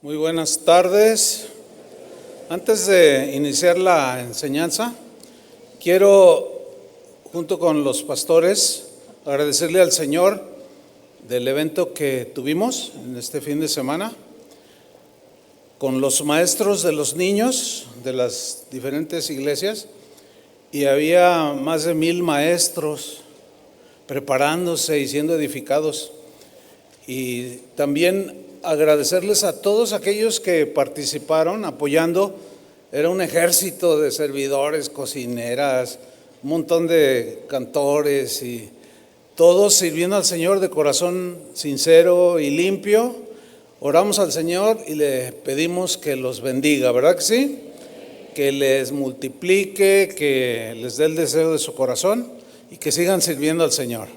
Muy buenas tardes. Antes de iniciar la enseñanza, quiero, junto con los pastores, agradecerle al Señor del evento que tuvimos en este fin de semana con los maestros de los niños de las diferentes iglesias, y había más de 1000 maestros preparándose y siendo edificados. Y también agradecerles a todos aquellos que participaron apoyando. Era un ejército de servidores, cocineras, un montón de cantores y todos sirviendo al Señor de corazón sincero y limpio. Oramos al Señor y le pedimos que los bendiga, ¿verdad que sí? Que les multiplique, que les dé el deseo de su corazón y que sigan sirviendo al Señor.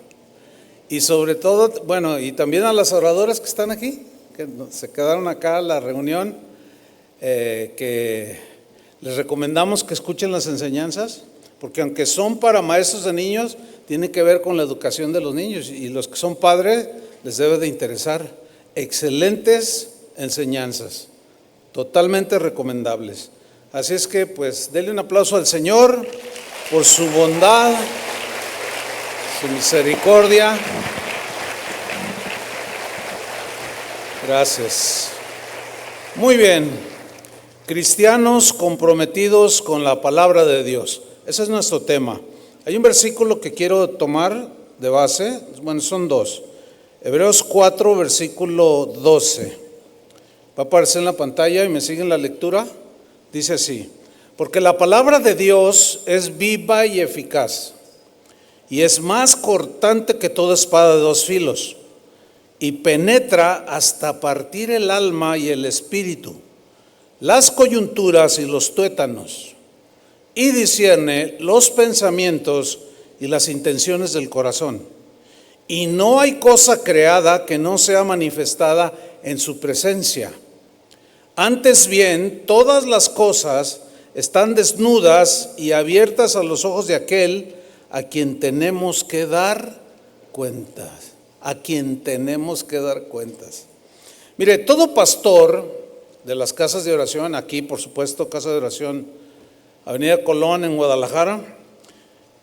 Y sobre todo, bueno, y también a las oradoras que están aquí, que se quedaron acá a la reunión, que les recomendamos que escuchen las enseñanzas, porque aunque son para maestros de niños, tiene que ver con la educación de los niños, y los que son padres les debe de interesar. Excelentes enseñanzas, totalmente recomendables. Así es que pues denle un aplauso al Señor por su bondad, su misericordia. Gracias. Muy bien. Cristianos comprometidos con la palabra de Dios. Ese es nuestro tema. Hay un versículo que quiero tomar de base. Bueno, son dos. Hebreos 4, versículo 12. Va a aparecer en la pantalla y me siguen la lectura. Dice así: porque la palabra de Dios es viva y eficaz, y es más cortante que toda espada de dos filos, y penetra hasta partir el alma y el espíritu, las coyunturas y los tuétanos, y discierne los pensamientos y las intenciones del corazón. Y no hay cosa creada que no sea manifestada en su presencia. Antes bien, todas las cosas están desnudas y abiertas a los ojos de aquel a quien tenemos que dar cuentas. A quien tenemos que dar cuentas. Mire, todo pastor de las casas de oración, aquí por supuesto, Casa de Oración Avenida Colón en Guadalajara,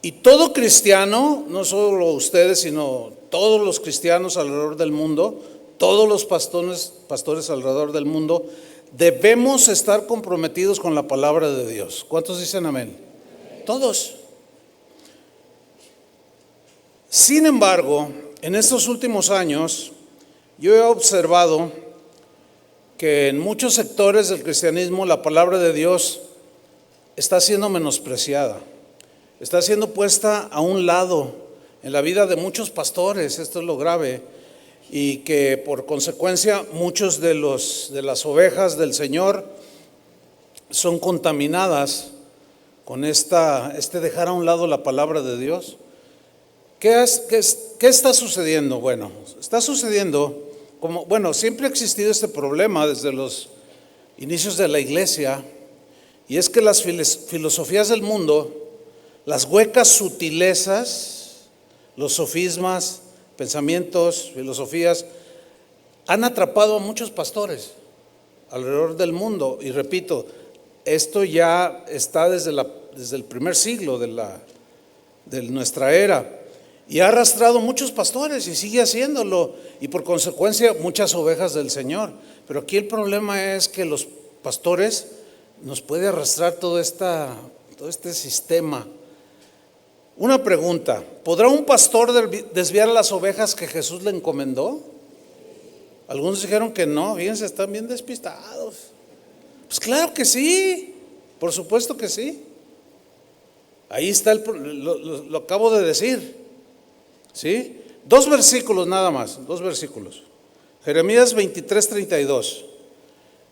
y todo cristiano, no solo ustedes, sino todos los cristianos alrededor del mundo, todos los pastores alrededor del mundo, debemos estar comprometidos con la palabra de Dios. ¿Cuántos dicen amén? Todos. Sin embargo, en estos últimos años, yo he observado que en muchos sectores del cristianismo la palabra de Dios está siendo menospreciada, está siendo puesta a un lado en la vida de muchos pastores. Esto es lo grave, y que por consecuencia muchos de las ovejas del Señor son contaminadas con este dejar a un lado la palabra de Dios. ¿Qué está sucediendo? Bueno, está sucediendo siempre ha existido este problema desde los inicios de la iglesia, y es que las filosofías del mundo, las huecas sutilezas, los sofismas, pensamientos, filosofías, han atrapado a muchos pastores alrededor del mundo. Y repito, esto ya está desde el primer siglo de nuestra era, y ha arrastrado muchos pastores y sigue haciéndolo, y por consecuencia muchas ovejas del Señor. Pero aquí el problema es que los pastores nos puede arrastrar todo este sistema. Una pregunta: ¿podrá un pastor desviar a las ovejas que Jesús le encomendó? Algunos dijeron que no. Fíjense, están bien despistados. Pues claro que sí, por supuesto que sí. Ahí está, lo acabo de decir. ¿Sí? 2 versículos nada más, 2 versículos. Jeremías 23:32.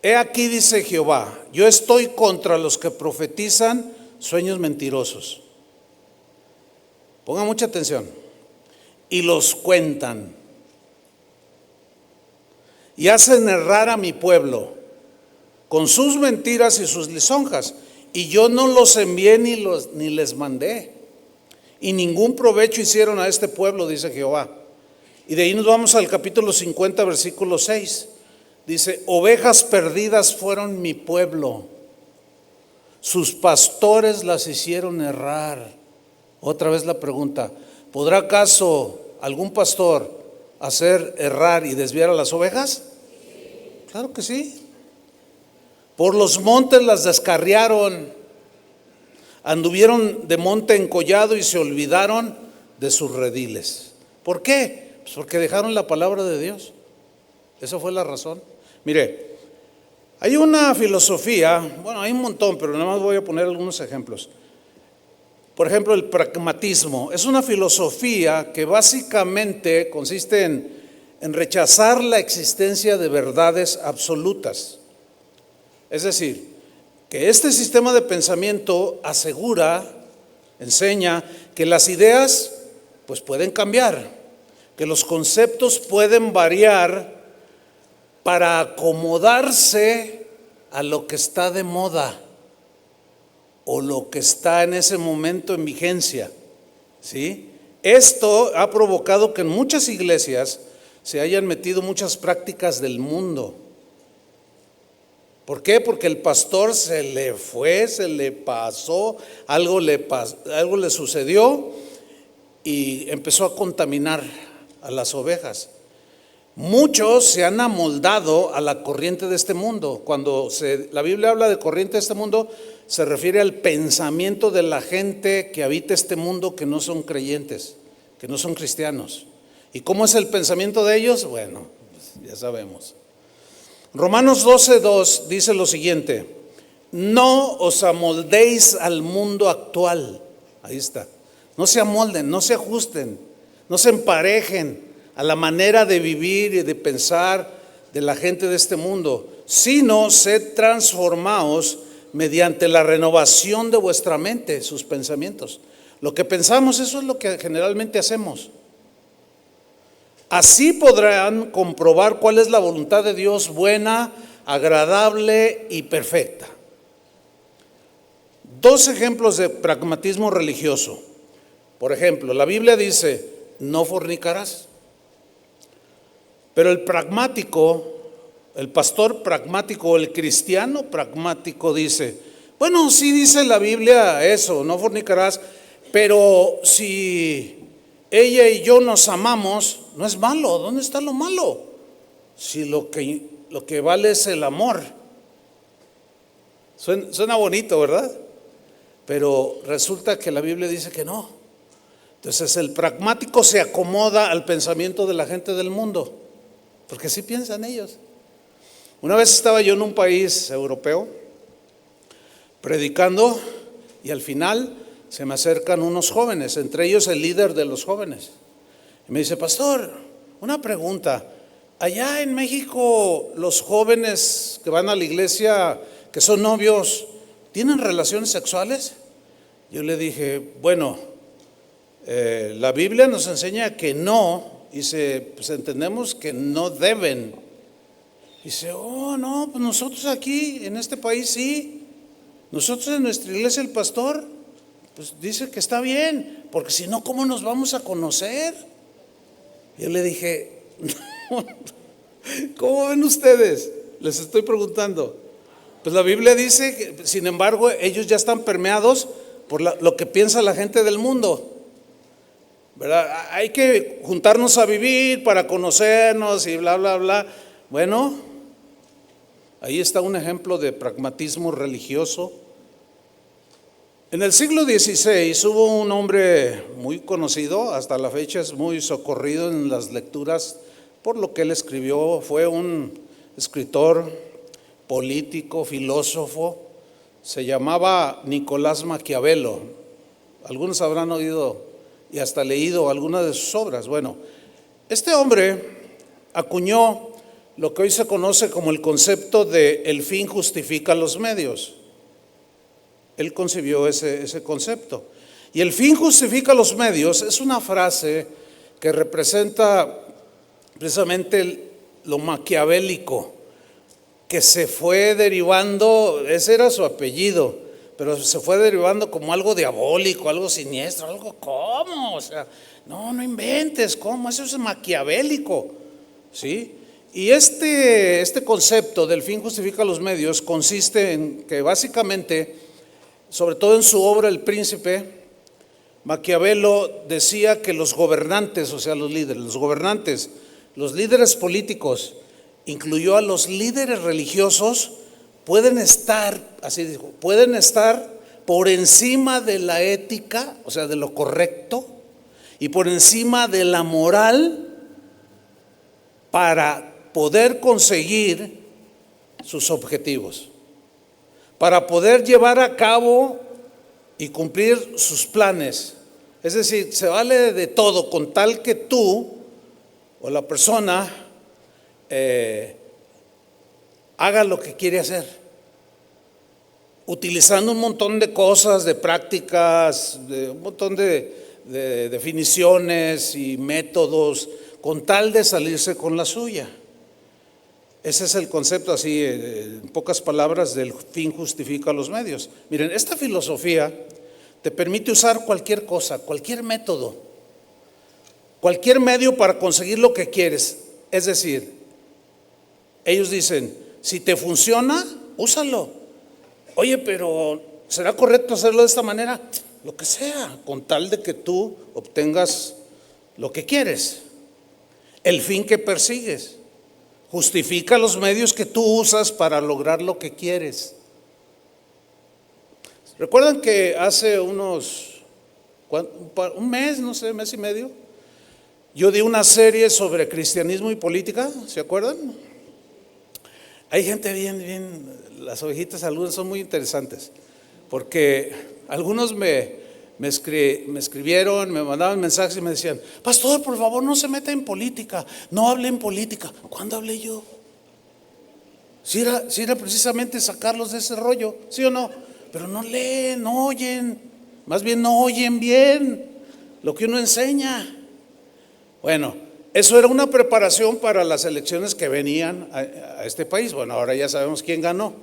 He aquí, dice Jehová, yo estoy contra los que profetizan sueños mentirosos. Ponga mucha atención. Y los cuentan, y hacen errar a mi pueblo con sus mentiras y sus lisonjas. Y yo no los envié ni les mandé, y ningún provecho hicieron a este pueblo, dice Jehová. Y de ahí nos vamos al capítulo 50, versículo 6. Dice, ovejas perdidas fueron mi pueblo, sus pastores las hicieron errar. Otra vez la pregunta, ¿podrá acaso algún pastor hacer errar y desviar a las ovejas? Claro que sí. Por los montes las descarriaron, anduvieron de monte en collado y se olvidaron de sus rediles. ¿Por qué? Pues porque dejaron la palabra de Dios. Esa fue la razón. Mire, hay una filosofía, bueno, hay un montón, pero nada más voy a poner algunos ejemplos. Por ejemplo, el pragmatismo es una filosofía que básicamente consiste en rechazar la existencia de verdades absolutas. Es decir, que este sistema de pensamiento asegura, enseña que las ideas pues pueden cambiar, que los conceptos pueden variar para acomodarse a lo que está de moda o lo que está en ese momento en vigencia, ¿sí? Esto ha provocado que en muchas iglesias se hayan metido muchas prácticas del mundo. ¿Por qué? Porque el pastor se le fue, se le pasó, algo le sucedió y empezó a contaminar a las ovejas. Muchos se han amoldado a la corriente de este mundo. Cuando la Biblia habla de corriente de este mundo, se refiere al pensamiento de la gente que habita este mundo, que no son creyentes, que no son cristianos. ¿Y cómo es el pensamiento de ellos? Bueno, pues ya sabemos. Romanos 12:2 dice lo siguiente: no os amoldéis al mundo actual. Ahí está. No se amolden, no se ajusten, no se emparejen a la manera de vivir y de pensar de la gente de este mundo, sino sed transformaos mediante la renovación de vuestra mente, sus pensamientos. Lo que pensamos, eso es lo que generalmente hacemos. Así podrán comprobar cuál es la voluntad de Dios, buena, agradable y perfecta. Dos ejemplos de pragmatismo religioso. Por ejemplo, la Biblia dice, no fornicarás. Pero el pragmático, el pastor pragmático, el cristiano pragmático dice, bueno, sí dice la Biblia eso, no fornicarás, pero si ella y yo nos amamos, no es malo. ¿Dónde está lo malo? Si lo que vale es el amor. Suena bonito, ¿verdad? Pero resulta que la Biblia dice que no. Entonces el pragmático se acomoda al pensamiento de la gente del mundo, porque así piensan ellos. Una vez estaba yo en un país europeo predicando y al final se me acercan unos jóvenes, entre ellos el líder de los jóvenes. Y me dice, pastor, una pregunta. Allá en México los jóvenes que van a la iglesia, que son novios, ¿tienen relaciones sexuales? Yo le dije, bueno, la Biblia nos enseña que no. Dice, pues entendemos que no deben. Dice, oh no, pues nosotros aquí en este país sí. Nosotros en nuestra iglesia el pastor pues dice que está bien, porque si no, ¿cómo nos vamos a conocer? Yo le dije, no, ¿cómo ven ustedes? Les estoy preguntando. Pues la Biblia dice que, sin embargo, ellos ya están permeados por lo que piensa la gente del mundo, ¿verdad? Hay que juntarnos a vivir para conocernos y bla, bla, bla. Bueno, ahí está un ejemplo de pragmatismo religioso. En el siglo XVI hubo un hombre muy conocido, hasta la fecha es muy socorrido en las lecturas por lo que él escribió. Fue un escritor, político, filósofo, se llamaba Nicolás Maquiavelo. Algunos habrán oído y hasta leído algunas de sus obras. Bueno, este hombre acuñó lo que hoy se conoce como el concepto de el fin justifica los medios. Él concibió ese concepto. Y el fin justifica los medios es una frase que representa precisamente lo maquiavélico, que se fue derivando, ese era su apellido, pero se fue derivando como algo diabólico, algo siniestro, algo ¿cómo? O sea, no inventes, ¿cómo? Eso es maquiavélico, ¿sí? Y este concepto del fin justifica los medios consiste en que básicamente, sobre todo en su obra El Príncipe, Maquiavelo decía que los gobernantes, o sea, los líderes políticos, incluyó a los líderes religiosos, pueden estar, así dijo, pueden estar por encima de la ética, o sea, de lo correcto, y por encima de la moral para poder conseguir sus objetivos, para poder llevar a cabo y cumplir sus planes. Es decir, se vale de todo con tal que tú o la persona haga lo que quiere hacer, utilizando un montón de cosas, de prácticas, de un montón de definiciones y métodos, con tal de salirse con la suya. Ese es el concepto, así en pocas palabras, del fin justifica los medios. Miren, esta filosofía te permite usar cualquier cosa, cualquier método, cualquier medio para conseguir lo que quieres. Es decir, ellos dicen, si te funciona, úsalo. Oye, pero ¿será correcto hacerlo de esta manera? Lo que sea, con tal de que tú obtengas lo que quieres, el fin que persigues. Justifica los medios que tú usas para lograr lo que quieres. ¿Recuerdan que hace un mes, no sé, mes y medio, yo di una serie sobre cristianismo y política? ¿Se acuerdan? Hay gente bien, las ovejitas algunas son muy interesantes, porque algunos me escribieron, me mandaban mensajes y me decían, pastor, por favor no se meta en política, no hable en política. ¿Cuándo hablé yo? Si era precisamente sacarlos de ese rollo, ¿sí o no? Pero no leen, no oyen, más bien no oyen bien lo que uno enseña. Bueno, eso era una preparación para las elecciones que venían a este país. Bueno, ahora ya sabemos quién ganó.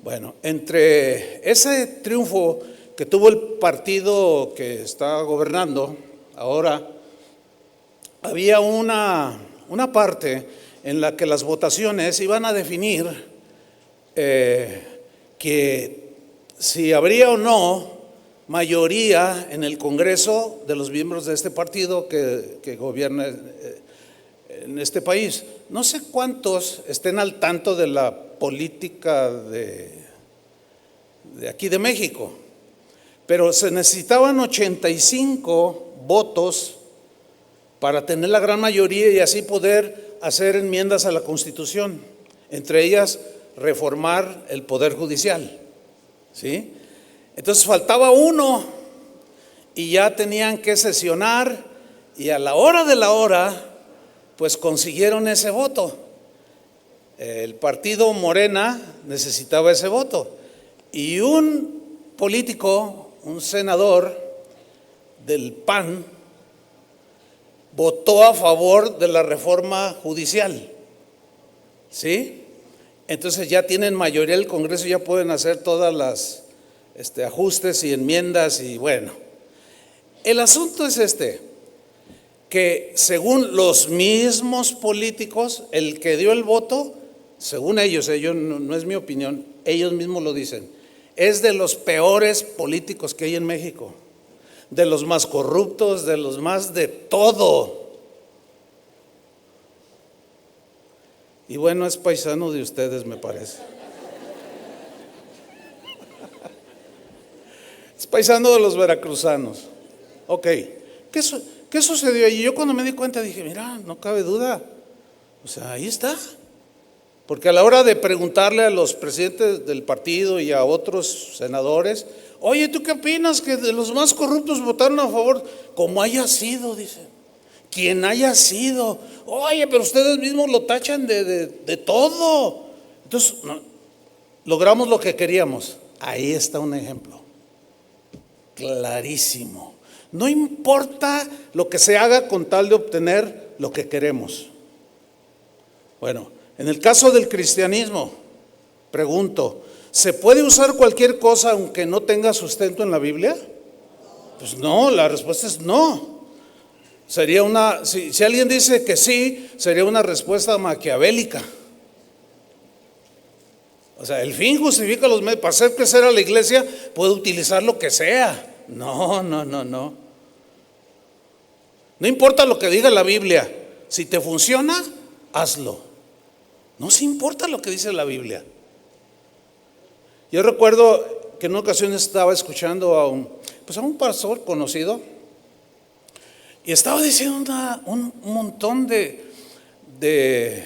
Bueno, entre ese triunfo que tuvo el partido que está gobernando ahora, había una parte en la que las votaciones iban a definir que si habría o no mayoría en el Congreso de los miembros de este partido que gobierna en este país. No sé cuántos estén al tanto de la política de aquí de México, pero se necesitaban 85 votos para tener la gran mayoría y así poder hacer enmiendas a la Constitución, entre ellas reformar el Poder Judicial, ¿sí? Entonces faltaba uno y ya tenían que sesionar y a la hora de la hora pues consiguieron ese voto. El partido Morena necesitaba ese voto y un político, un senador del PAN, votó a favor de la reforma judicial, ¿sí? Entonces ya tienen mayoría del Congreso, ya pueden hacer todas las ajustes y enmiendas y bueno. El asunto es que según los mismos políticos, el que dio el voto, según ellos, no es mi opinión, ellos mismos lo dicen, es de los peores políticos que hay en México, de los más corruptos, de los más de todo. Y bueno, es paisano de ustedes, me parece. Es paisano de los veracruzanos. Ok, ¿qué sucedió allí? Yo cuando me di cuenta dije, mira, no cabe duda, o sea, ahí está. Porque a la hora de preguntarle a los presidentes del partido y a otros senadores, oye, ¿tú qué opinas que de los más corruptos votaron a favor? Como haya sido, dicen, quien haya sido. Oye, pero ustedes mismos lo tachan de todo. Entonces, no, logramos lo que queríamos. Ahí está un ejemplo clarísimo. No importa lo que se haga con tal de obtener lo que queremos. Bueno, en el caso del cristianismo, pregunto, ¿se puede usar cualquier cosa aunque no tenga sustento en la Biblia? Pues no, la respuesta es no. Sería una, si alguien dice que sí, sería una respuesta maquiavélica. O sea, el fin justifica los medios. Para hacer crecer a la iglesia puede utilizar lo que sea. No. No importa lo que diga la Biblia. Si te funciona, hazlo. No se importa lo que dice la Biblia. Yo recuerdo que en una ocasión estaba escuchando a un pastor conocido y estaba diciendo un montón de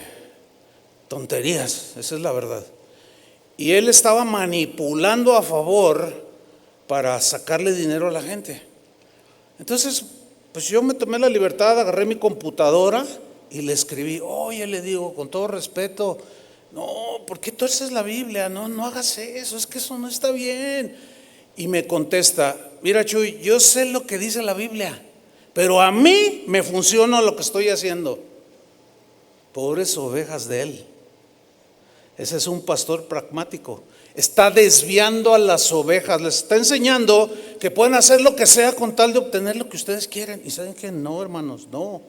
tonterías, esa es la verdad. Y él estaba manipulando a favor para sacarle dinero a la gente. Entonces, pues yo me tomé la libertad, agarré mi computadora y le escribí, oye, le digo, con todo respeto, no, ¿por qué tuerces la Biblia? No hagas eso, es que eso no está bien. Y me contesta, mira Chuy, yo sé lo que dice la Biblia, pero a mí me funciona lo que estoy haciendo. Pobres ovejas de él. Ese es un pastor pragmático. Está desviando a las ovejas, les está enseñando que pueden hacer lo que sea con tal de obtener lo que ustedes quieren. Y saben que no, hermanos, no.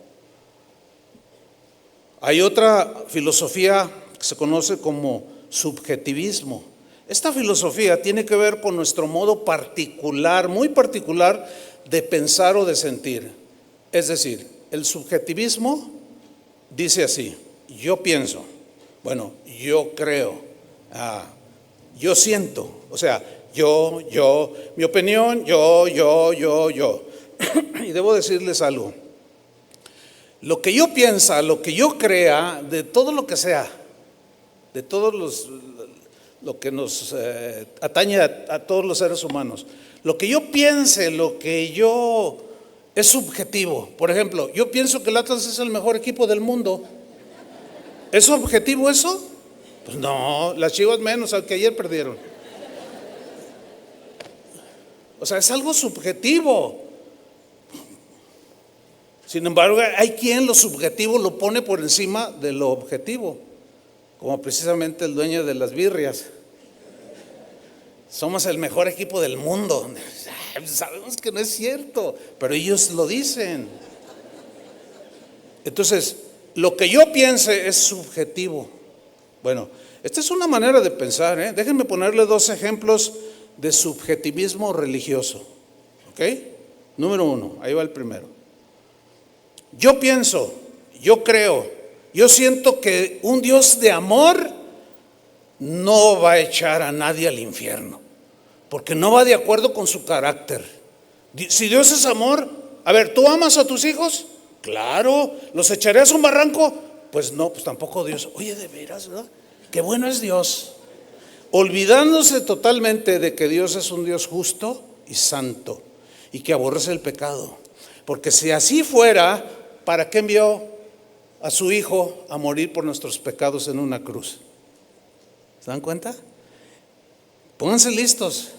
Hay otra filosofía que se conoce como subjetivismo. Esta filosofía tiene que ver con nuestro modo particular, muy particular, de pensar o de sentir. Es decir, el subjetivismo dice así: yo pienso, bueno, yo creo, yo siento, o sea, yo, mi opinión, yo. Y debo decirles algo. Lo que yo piensa, lo que yo crea, de todo lo que sea, de todos lo que nos atañe a todos los seres humanos, lo que yo piense, lo que yo es subjetivo. Por ejemplo, yo pienso que el Atlas es el mejor equipo del mundo. ¿Es objetivo eso? Pues no, las Chivas menos, aunque ayer perdieron. O sea, es algo subjetivo. Sin embargo, hay quien lo subjetivo lo pone por encima de lo objetivo, como precisamente el dueño de las birrias. Somos el mejor equipo del mundo. Sabemos que no es cierto, pero ellos lo dicen. Entonces, lo que yo piense es subjetivo. Bueno, esta es una manera de pensar, ¿eh? Déjenme ponerle dos ejemplos de subjetivismo religioso. ¿Ok? Número uno, ahí va el primero. Yo pienso, yo creo, yo siento que un Dios de amor no va a echar a nadie al infierno, porque no va de acuerdo con su carácter. Si Dios es amor, a ver, ¿tú amas a tus hijos? Claro. ¿Los echarías a un barranco? Pues no, pues tampoco Dios. Oye, de veras, ¿verdad? Qué bueno es Dios. Olvidándose totalmente de que Dios es un Dios justo y santo y que aborrece el pecado. Porque si así fuera, ¿para qué envió a su Hijo a morir por nuestros pecados en una cruz? ¿Se dan cuenta? Pónganse listos,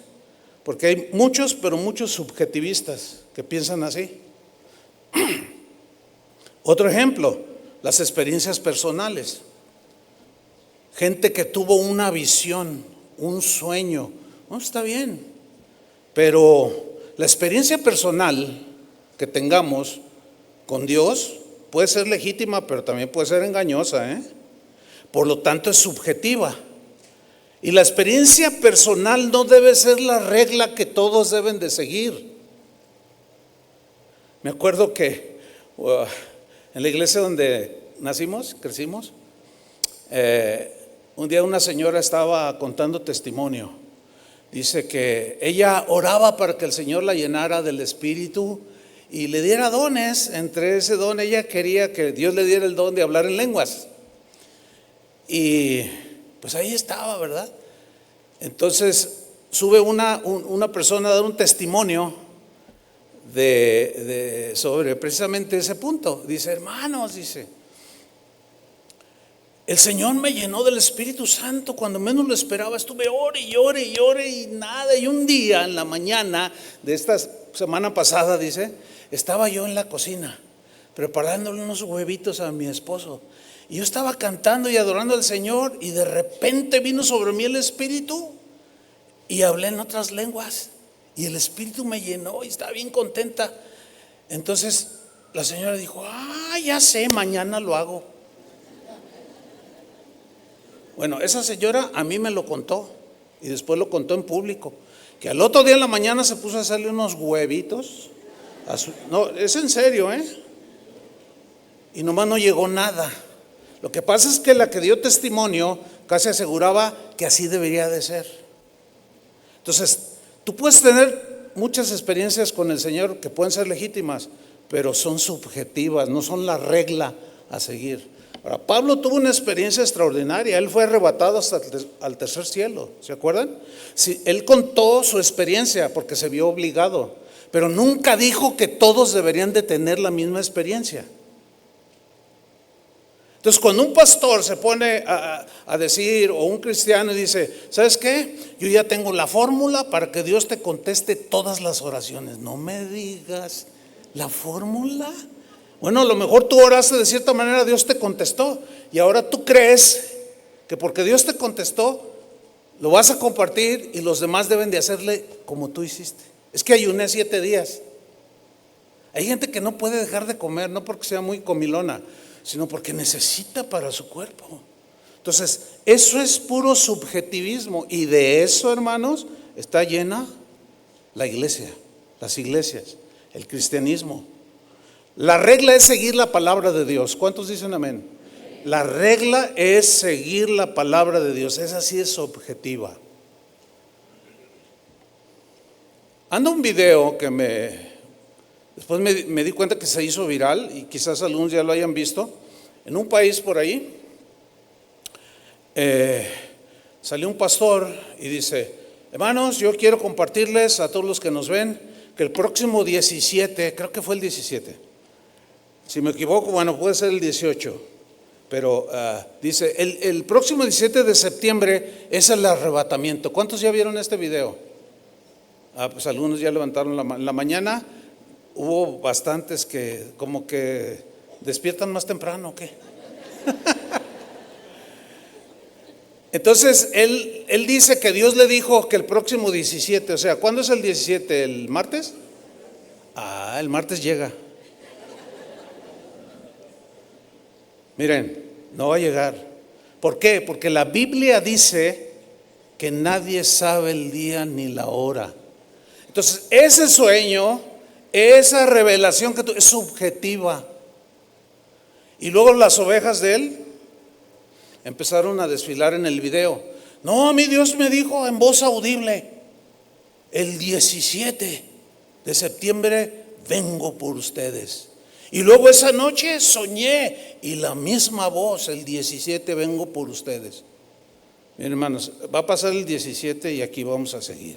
porque hay muchos, pero muchos subjetivistas que piensan así. Otro ejemplo, las experiencias personales. Gente que tuvo una visión, un sueño. No, está bien, pero la experiencia personal que tengamos con Dios puede ser legítima, pero también puede ser engañosa, ¿eh? Por lo tanto, es subjetiva. Y la experiencia personal no debe ser la regla que todos deben de seguir. Me acuerdo que en la iglesia donde crecimos, un día una señora estaba contando testimonio. Dice que ella oraba para que el Señor la llenara del Espíritu y le diera dones. Entre ese don ella quería que Dios le diera el don de hablar en lenguas. Y pues ahí estaba, ¿verdad? Entonces sube una persona a dar un testimonio sobre precisamente ese punto. Dice, hermanos, dice, el Señor me llenó del Espíritu Santo cuando menos lo esperaba. Estuve ore y nada. Y un día en la mañana de esta semana pasada, dice, estaba yo en la cocina preparándole unos huevitos a mi esposo. Y yo estaba cantando y adorando al Señor y de repente vino sobre mí el Espíritu y hablé en otras lenguas. Y el Espíritu me llenó y estaba bien contenta. Entonces La señora dijo, ya sé, mañana lo hago. Bueno, esa señora a mí me lo contó y después lo contó en público, que al otro día en la mañana se puso a hacerle unos huevitos. No, es en serio, y nomás no llegó nada. Lo que pasa es que la que dio testimonio casi aseguraba que así debería de ser. Entonces, tú puedes tener muchas experiencias con el Señor que pueden ser legítimas, pero son subjetivas, no son la regla a seguir. Ahora, Pablo tuvo una experiencia extraordinaria. Él fue arrebatado hasta al tercer cielo, ¿se acuerdan? Sí, él contó su experiencia porque se vio obligado, pero nunca dijo que todos deberían de tener la misma experiencia. Entonces, cuando un pastor se pone a decir, o un cristiano y dice, ¿sabes qué? Yo ya tengo la fórmula para que Dios te conteste todas las oraciones. No me digas, ¿la fórmula? Bueno, a lo mejor tú oraste de cierta manera, Dios te contestó, y ahora tú crees que porque Dios te contestó, lo vas a compartir y los demás deben de hacerle como tú hiciste. Es que ayuné 7 días. Hay gente que no puede dejar de comer, no porque sea muy comilona, sino porque necesita para su cuerpo. Entonces, eso es puro subjetivismo, y de eso, hermanos, está llena la iglesia, las iglesias, el cristianismo. La regla es seguir la palabra de Dios. ¿Cuántos dicen amén? La regla es seguir la palabra de Dios. Esa sí es objetiva. Anda un video que después me di cuenta que se hizo viral, y quizás algunos ya lo hayan visto. En un país por ahí salió un pastor y dice, hermanos, yo quiero compartirles a todos los que nos ven que el próximo 17, creo que fue el 17, si me equivoco, bueno, puede ser el 18, pero dice, el próximo 17 de septiembre es el arrebatamiento. ¿Cuántos ya vieron este video? Pues algunos ya levantaron la mañana. Hubo bastantes que como que despiertan más temprano, ¿qué? Entonces él dice que Dios le dijo que el próximo 17, o sea, ¿cuándo es el 17? ¿El martes? El martes llega. Miren, no va a llegar. ¿Por qué? Porque la Biblia dice que nadie sabe el día ni la hora. Entonces, ese sueño, esa revelación que es subjetiva. Y luego las ovejas de él empezaron a desfilar en el video. No, a mí Dios me dijo en voz audible, el 17 de septiembre vengo por ustedes. Y luego esa noche soñé y la misma voz, el 17 vengo por ustedes. Miren, hermanos, va a pasar el 17 y aquí vamos a seguir.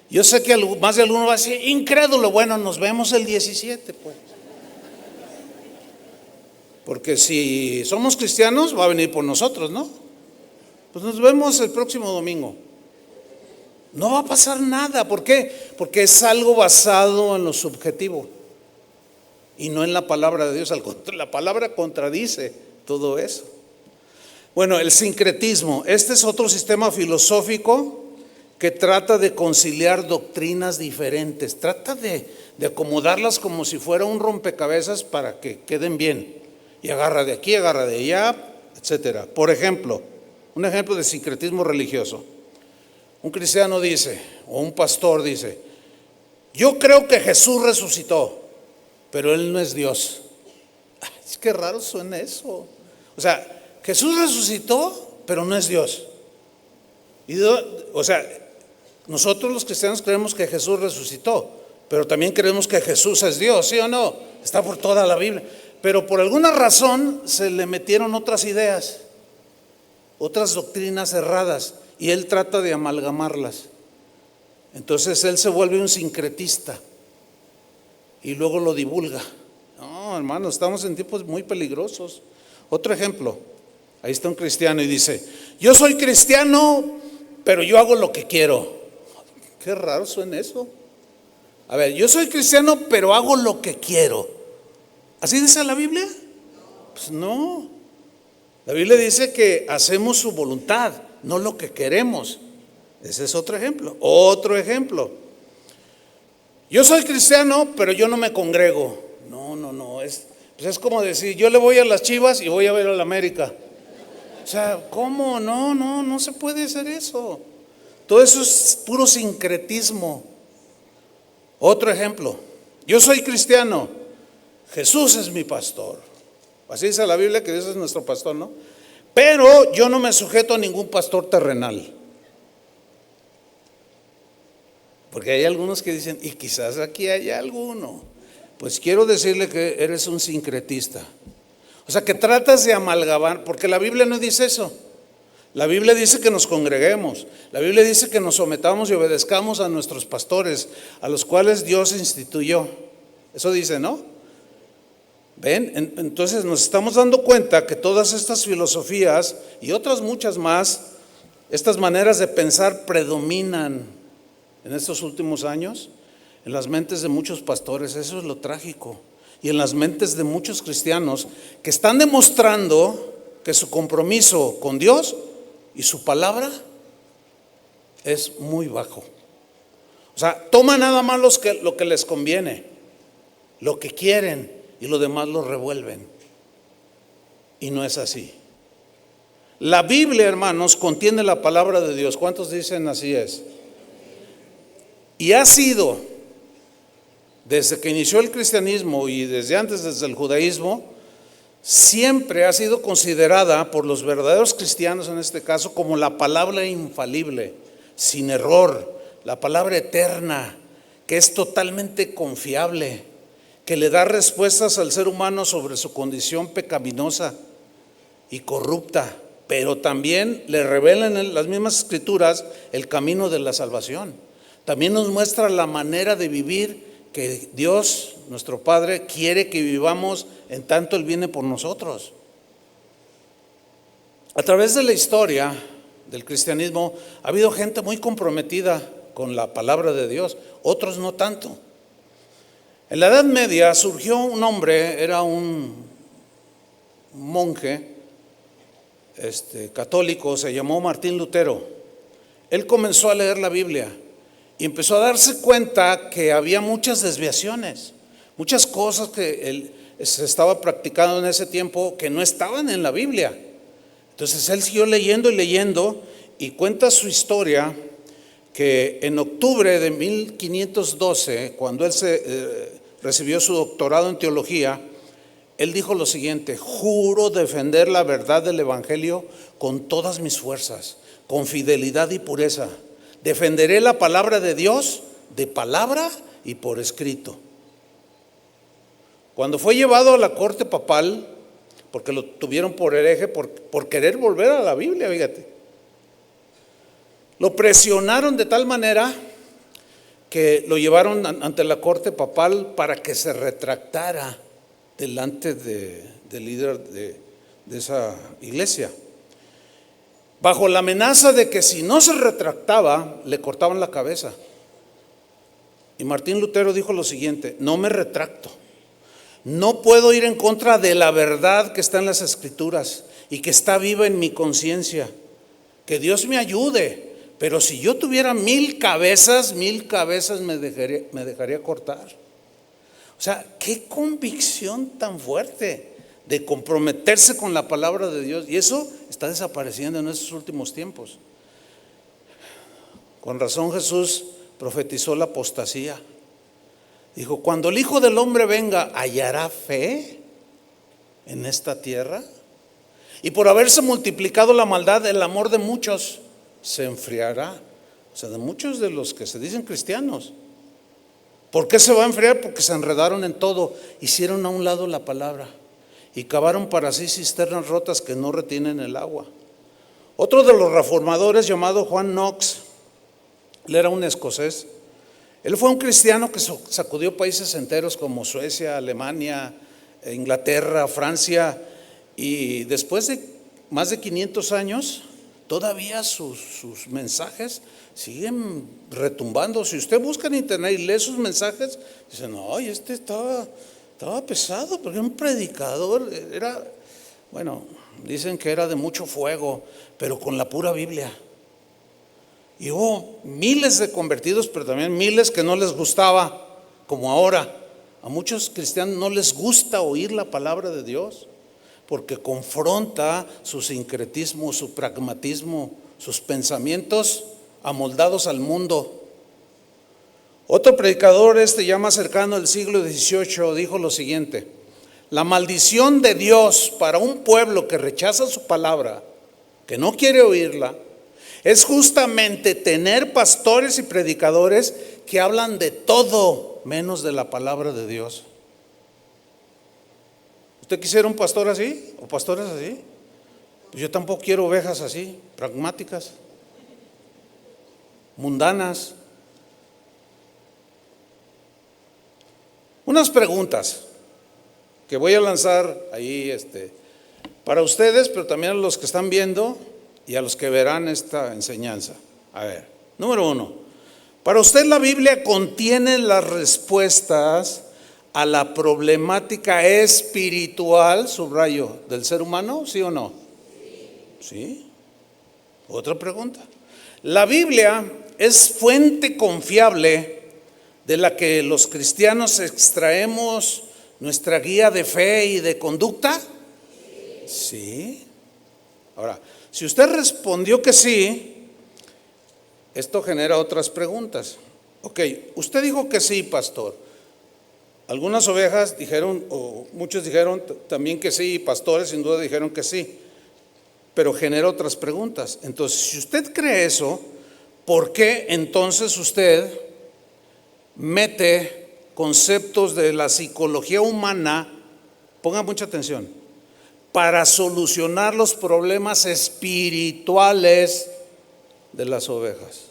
Yo sé que más de alguno va a decir, incrédulo, bueno, nos vemos el 17 pues. Porque si somos cristianos va a venir por nosotros, ¿no? Pues nos vemos el próximo domingo. No va a pasar nada. ¿Por qué? Porque es algo basado en lo subjetivo y no en la palabra de Dios. La palabra contradice todo eso. Bueno, el sincretismo. Este es otro sistema filosófico que trata de conciliar doctrinas diferentes. Trata de acomodarlas como si fuera un rompecabezas para que queden bien. Y agarra de aquí, agarra de allá, etcétera. Por ejemplo, un ejemplo de sincretismo religioso. Un cristiano dice, o un pastor dice, yo creo que Jesús resucitó, pero Él no es Dios. Es que raro suena eso. O sea, Jesús resucitó, pero no es Dios. O sea, nosotros los cristianos creemos que Jesús resucitó, pero también creemos que Jesús es Dios, ¿sí o no? Está por toda la Biblia. Pero por alguna razón se le metieron otras ideas, otras doctrinas erradas, y él trata de amalgamarlas. Entonces él se vuelve un sincretista y luego lo divulga. No, hermano, estamos en tiempos muy peligrosos. Otro ejemplo, ahí está un cristiano y dice, yo soy cristiano, pero yo hago lo que quiero. Qué raro suena eso. A ver, yo soy cristiano, pero hago lo que quiero. ¿Así dice la Biblia? Pues no. La Biblia dice que hacemos su voluntad, no lo que queremos. Ese es otro ejemplo. Otro ejemplo. Yo soy cristiano, pero yo no me congrego. No. Pues es como decir, yo le voy a las Chivas y voy a ver a la América. O sea, ¿cómo? No se puede hacer eso. Todo eso es puro sincretismo. Otro ejemplo, yo soy cristiano, Jesús es mi pastor. Así dice la Biblia que Dios es nuestro pastor, ¿no? Pero yo no me sujeto a ningún pastor terrenal. Porque hay algunos que dicen, y quizás aquí haya alguno. Pues quiero decirle que eres un sincretista. O sea, que tratas de amalgamar, porque la Biblia no dice eso. La Biblia dice que nos congreguemos. La Biblia dice que nos sometamos y obedezcamos a nuestros pastores, a los cuales Dios instituyó. Eso dice, ¿no? ¿Ven? Entonces nos estamos dando cuenta que todas estas filosofías y otras muchas más, estas maneras de pensar predominan en estos últimos años en las mentes de muchos pastores. Eso es lo trágico. Y en las mentes de muchos cristianos que están demostrando que su compromiso con Dios y su palabra es muy bajo. O sea, toma nada más lo que les conviene, lo que quieren, y lo demás lo revuelven. Y no es así. La Biblia, hermanos, contiene la palabra de Dios. ¿Cuántos dicen así es? Y ha sido, desde que inició el cristianismo y desde antes, desde el judaísmo, siempre ha sido considerada por los verdaderos cristianos en este caso como la palabra infalible, sin error, la palabra eterna, que es totalmente confiable, que le da respuestas al ser humano sobre su condición pecaminosa y corrupta, pero también le revelan en las mismas escrituras el camino de la salvación. También nos muestra la manera de vivir que Dios, nuestro Padre, quiere que vivamos en tanto Él viene por nosotros. A través de la historia del cristianismo ha habido gente muy comprometida con la palabra de Dios, otros no tanto. En la Edad Media surgió un hombre, era un monje católico, se llamó Martín Lutero. Él comenzó a leer la Biblia y empezó a darse cuenta que había muchas desviaciones, muchas cosas que él se estaba practicando en ese tiempo que no estaban en la Biblia. Entonces él siguió leyendo y leyendo y cuenta su historia que en octubre de 1512, cuando él recibió su doctorado en teología, él dijo lo siguiente: juro defender la verdad del Evangelio con todas mis fuerzas, con fidelidad y pureza. Defenderé la palabra de Dios de palabra y por escrito. Cuando fue llevado a la corte papal, porque lo tuvieron por hereje, por querer volver a la Biblia, fíjate, lo presionaron de tal manera que lo llevaron ante la corte papal para que se retractara delante del líder de esa iglesia, bajo la amenaza de que si no se retractaba le cortaban la cabeza. Y Martín Lutero dijo lo siguiente: no me retracto, no puedo ir en contra de la verdad que está en las Escrituras y que está viva en mi conciencia. Que Dios me ayude. Pero si yo tuviera 1000 cabezas me dejaría cortar. O sea, qué convicción tan fuerte de comprometerse con la palabra de Dios. Y eso está desapareciendo en estos últimos tiempos. Con razón Jesús profetizó la apostasía. Dijo: cuando el Hijo del Hombre venga, ¿hallará fe en esta tierra? Y por haberse multiplicado la maldad, el amor de muchos se enfriará. O sea, de muchos de los que se dicen cristianos. ¿Por qué se va a enfriar? Porque se enredaron en todo, hicieron a un lado la palabra y cavaron para sí cisternas rotas que no retienen el agua. Otro de los reformadores, llamado Juan Knox, él era un escocés. Él fue un cristiano que sacudió países enteros como Suecia, Alemania, Inglaterra, Francia, y después de más de 500 años todavía sus mensajes siguen retumbando. Si usted busca en internet y lee sus mensajes, dice: no, estaba pesado, porque un predicador dicen que era de mucho fuego, pero con la pura Biblia. Y hubo miles de convertidos, pero también miles que no les gustaba, como ahora, A muchos cristianos no les gusta oír la palabra de Dios porque confronta su sincretismo, su pragmatismo, sus pensamientos amoldados al mundo. Otro predicador, ya más cercano del siglo XVIII, dijo lo siguiente: la maldición de Dios para un pueblo que rechaza su palabra, que no quiere oírla, es justamente tener pastores y predicadores que hablan de todo menos de la palabra de Dios. ¿Usted quisiera un pastor así o pastores así? Pues yo tampoco quiero ovejas así, pragmáticas, mundanas. Unas preguntas que voy a lanzar ahí para ustedes, pero también a los que están viendo y a los que verán esta enseñanza. A ver, número 1. Para usted la Biblia contiene las respuestas a la problemática espiritual, subrayo, del ser humano, ¿sí o no? Sí. Otra pregunta. La Biblia es fuente confiable de la que los cristianos extraemos nuestra guía de fe y de conducta. Sí. Ahora, si usted respondió que sí, esto genera otras preguntas. Ok, usted dijo que sí, pastor. Algunas ovejas dijeron, o muchos dijeron también que sí, y pastores sin duda dijeron que sí, pero genera otras preguntas. Entonces, si usted cree eso, ¿por qué entonces usted mete conceptos de la psicología humana, ponga mucha atención, para solucionar los problemas espirituales de las ovejas?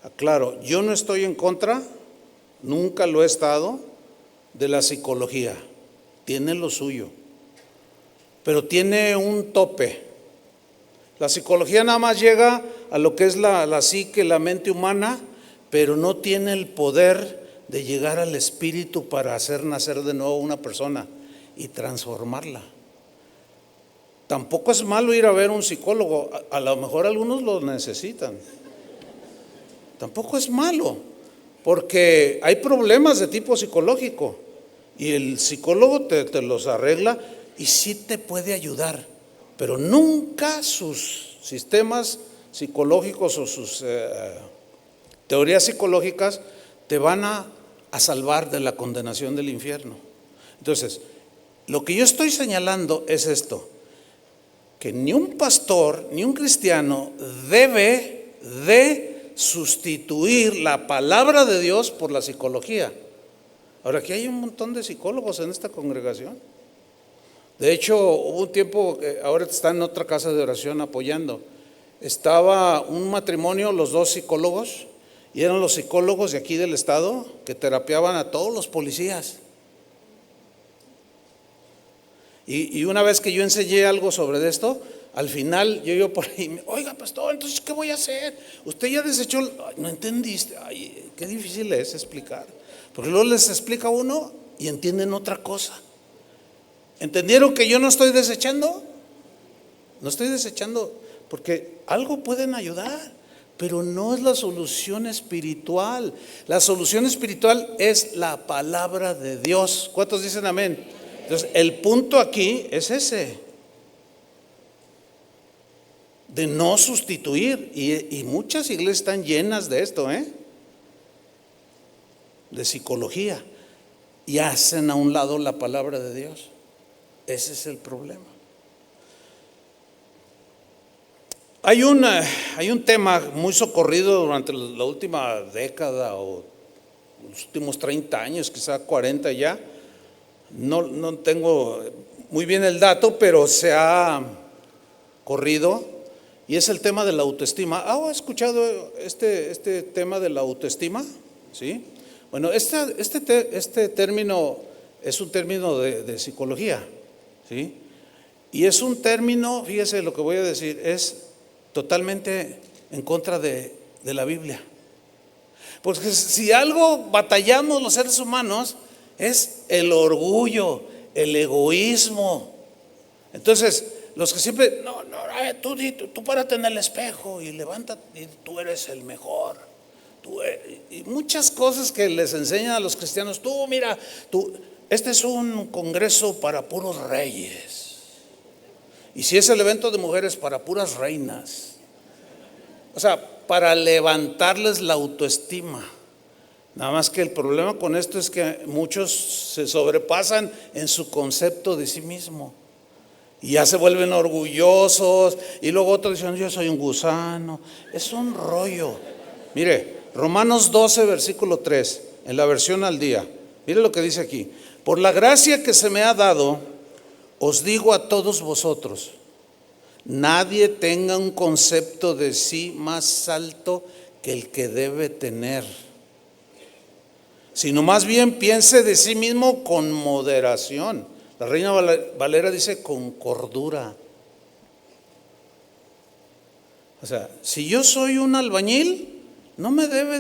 Aclaro, yo no estoy en contra, nunca lo he estado, de la psicología. Tiene lo suyo, pero tiene un tope. La psicología nada más llega a lo que es la psique, la mente humana, pero no tiene el poder de llegar al espíritu para hacer nacer de nuevo una persona y transformarla. Tampoco es malo ir a ver un psicólogo, a lo mejor algunos lo necesitan. Tampoco es malo, porque hay problemas de tipo psicológico y el psicólogo te los arregla y sí te puede ayudar, pero nunca sus sistemas psicológicos o sus teorías psicológicas te van a salvar de la condenación del infierno. Entonces, lo que yo estoy señalando es esto: que ni un pastor ni un cristiano debe de sustituir la palabra de Dios por la psicología. Ahora, aquí hay un montón de psicólogos en esta congregación. De hecho, hubo un tiempo, ahora está en otra casa de oración apoyando. Estaba un matrimonio, los dos psicólogos, y eran los psicólogos de aquí del estado que terapiaban a todos los policías. Y una vez que yo enseñé algo sobre esto, al final yo iba por ahí, oiga pastor, entonces ¿qué voy a hacer? Usted ya desechó, ay, no entendiste, ay, qué difícil es explicar, porque luego les explica uno y entienden otra cosa. ¿Entendieron que yo no estoy desechando? No estoy desechando, porque algo pueden ayudar, pero no es la solución espiritual. La solución espiritual es la palabra de Dios. ¿Cuántos dicen amén? Entonces, el punto aquí es ese, de no sustituir, y muchas iglesias están llenas de esto, de psicología, y hacen a un lado la palabra de Dios. Ese es el problema. Hay un tema muy socorrido durante la última década o los últimos 30 años, quizá 40 ya. No tengo muy bien el dato, pero se ha corrido, y es el tema de la autoestima. ¿Ha escuchado este tema de la autoestima? ¿Sí? Bueno, este término es un término de psicología, ¿sí? Y es un término, fíjese lo que voy a decir, es totalmente en contra de la Biblia. Porque si algo batallamos los seres humanos es el orgullo, el egoísmo. Entonces, los que siempre, tú párate en el espejo y levántate, y tú eres el mejor. Y muchas cosas que les enseñan a los cristianos. Tú, mira, este es un congreso para puros reyes. Y si es el evento de mujeres, para puras reinas. O sea, para levantarles la autoestima. Nada más que el problema con esto es que muchos se sobrepasan en su concepto de sí mismo. Y ya se vuelven orgullosos. Y luego otros dicen, yo soy un gusano. Es un rollo. Mire, Romanos 12, versículo 3, en la versión al día. Mire lo que dice aquí. Por la gracia que se me ha dado, os digo a todos vosotros, nadie tenga un concepto de sí más alto que el que debe tener, sino más bien piense de sí mismo con moderación. La Reina Valera dice con cordura. O sea, si yo soy un albañil, no me debe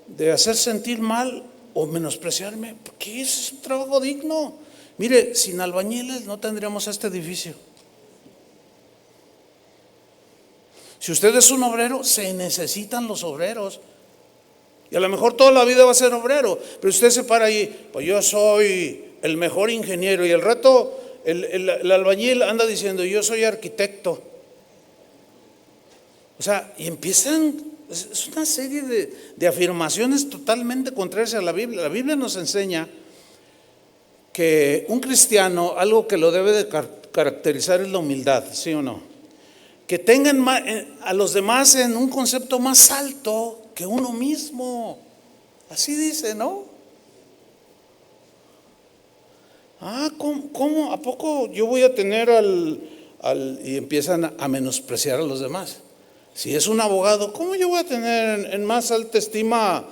de hacer sentir mal o menospreciarme, porque ese es un trabajo digno. Mire, sin albañiles no tendríamos este edificio. Si usted es un obrero, se necesitan los obreros. Y a lo mejor toda la vida va a ser obrero, pero usted se para ahí, pues yo soy el mejor ingeniero, y el rato el albañil anda diciendo, yo soy arquitecto. O sea, y empiezan, es una serie de afirmaciones totalmente contrarias a la Biblia. La Biblia nos enseña que un cristiano, algo que lo debe de caracterizar es la humildad, ¿sí o no? Que tengan a los demás en un concepto más alto que uno mismo. Así dice, ¿no? ¿Cómo? ¿A poco yo voy a tener y empiezan a menospreciar a los demás? Si es un abogado, ¿cómo yo voy a tener en más alta estima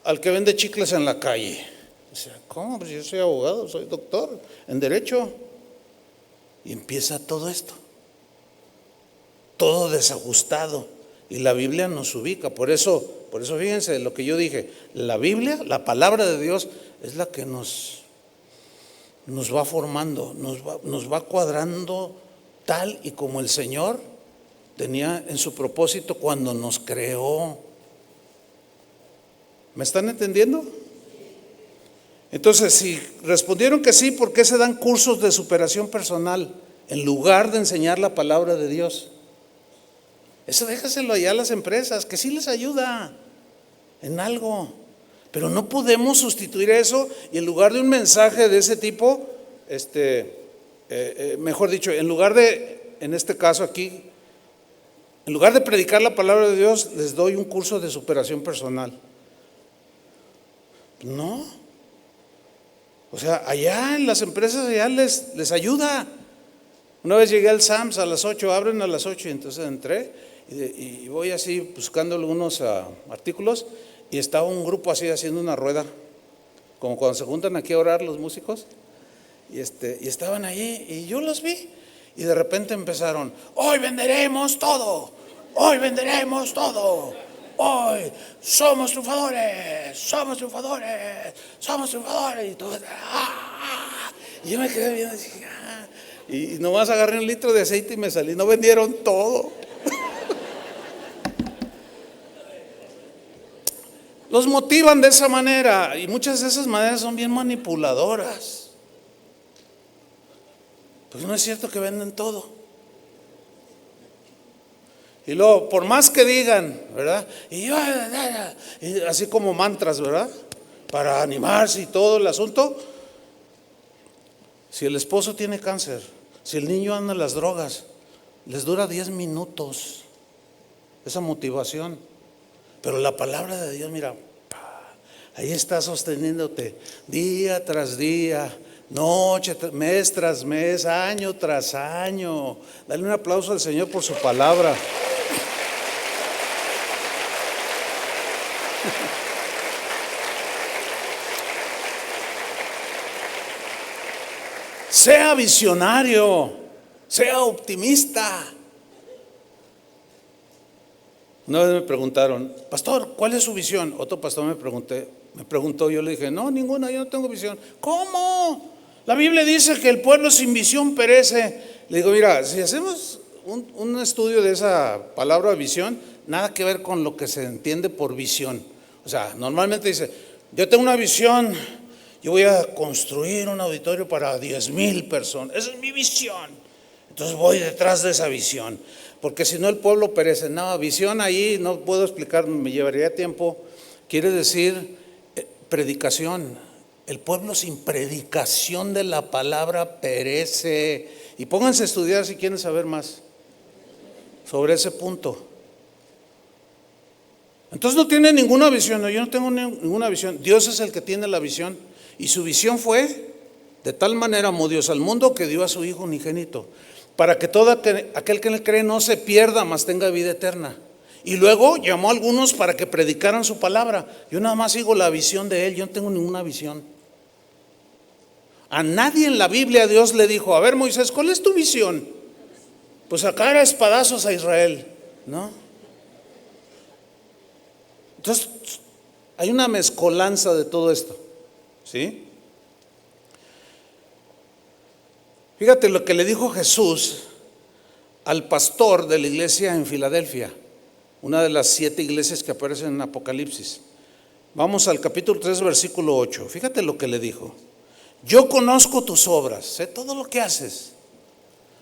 al que vende chicles en la calle? O sea, ¿cómo? Pues yo soy abogado, soy doctor en derecho. Y empieza todo esto, todo desajustado. Y la Biblia nos ubica. Por eso fíjense lo que yo dije. La Biblia, la palabra de Dios, es la que nos va formando, nos va cuadrando tal y como el Señor tenía en su propósito cuando nos creó. ¿Me están entendiendo? Entonces, si respondieron que sí, ¿por qué se dan cursos de superación personal en lugar de enseñar la palabra de Dios? Eso déjaselo allá a las empresas, que sí les ayuda en algo. Pero no podemos sustituir eso, y en lugar de un mensaje de ese tipo, mejor dicho, en lugar de, en este caso aquí, en lugar de predicar la palabra de Dios, les doy un curso de superación personal. No. O sea, allá en las empresas allá les ayuda. Una vez llegué al Sams a las 8, abren a las 8, y entonces entré y voy así buscando algunos artículos, y estaba un grupo así haciendo una rueda, como cuando se juntan aquí a orar los músicos, y estaban allí y yo los vi, y de repente empezaron, hoy venderemos todo, hoy venderemos todo, hoy somos triunfadores, somos triunfadores, somos triunfadores, y todo. Y yo me quedé viendo y nomás agarré 1 litro de aceite y me salí. No vendieron todo. Los motivan de esa manera, y muchas de esas maneras son bien manipuladoras. Pues no es cierto que venden todo. Y luego, por más que digan, ¿verdad? Y así como mantras, ¿verdad? Para animarse y todo el asunto. Si el esposo tiene cáncer, si el niño anda en las drogas, les dura 10 minutos esa motivación. Pero la palabra de Dios, mira, ahí está sosteniéndote día tras día, noche, mes tras mes, año tras año. Dale un aplauso al Señor por su palabra. Sea visionario, sea optimista. Una vez me preguntaron, pastor, ¿cuál es su visión? Otro pastor me preguntó, yo le dije, no, ninguna, yo no tengo visión. ¿Cómo? La Biblia dice que el pueblo sin visión perece. Le digo, mira, si hacemos un estudio de esa palabra visión, nada que ver con lo que se entiende por visión. O sea, normalmente dice, yo tengo una visión, yo voy a construir un auditorio para 10,000 personas. Esa es mi visión. Entonces voy detrás de esa visión, porque si no el pueblo perece. No, visión ahí no puedo explicar, me llevaría tiempo. Quiere decir predicación. El pueblo sin predicación de la palabra perece. Y pónganse a estudiar si quieren saber más sobre ese punto. Entonces no tiene ninguna visión. No, yo no tengo ninguna visión. Dios es el que tiene la visión. Y su visión fue: de tal manera amó Dios al mundo que dio a su Hijo unigénito, para que todo aquel que en él cree no se pierda, mas tenga vida eterna. Y luego llamó a algunos para que predicaran su palabra. Yo nada más sigo la visión de él, yo no tengo ninguna visión. A nadie en la Biblia Dios le dijo: a ver, Moisés, ¿cuál es tu visión? Pues sacar a espadazos a Israel, ¿no? Entonces hay una mezcolanza de todo esto, ¿sí? Fíjate lo que le dijo Jesús al pastor de la iglesia en Filadelfia, una de las 7 iglesias que aparecen en Apocalipsis. Vamos al capítulo 3, versículo 8. Fíjate lo que le dijo: yo conozco tus obras, sé todo lo que haces.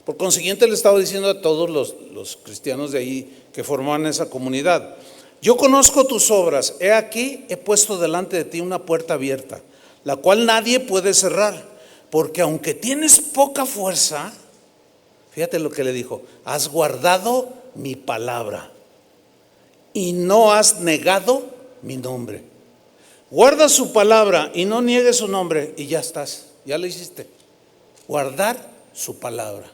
Por consiguiente le estaba diciendo a todos los cristianos de ahí que formaban esa comunidad: yo conozco tus obras, he aquí, he puesto delante de ti una puerta abierta, la cual nadie puede cerrar. Porque aunque tienes poca fuerza, fíjate lo que le dijo: has guardado mi palabra y no has negado mi nombre. Guarda su palabra y no niegues su nombre, y ya estás, ya lo hiciste. Guardar su palabra.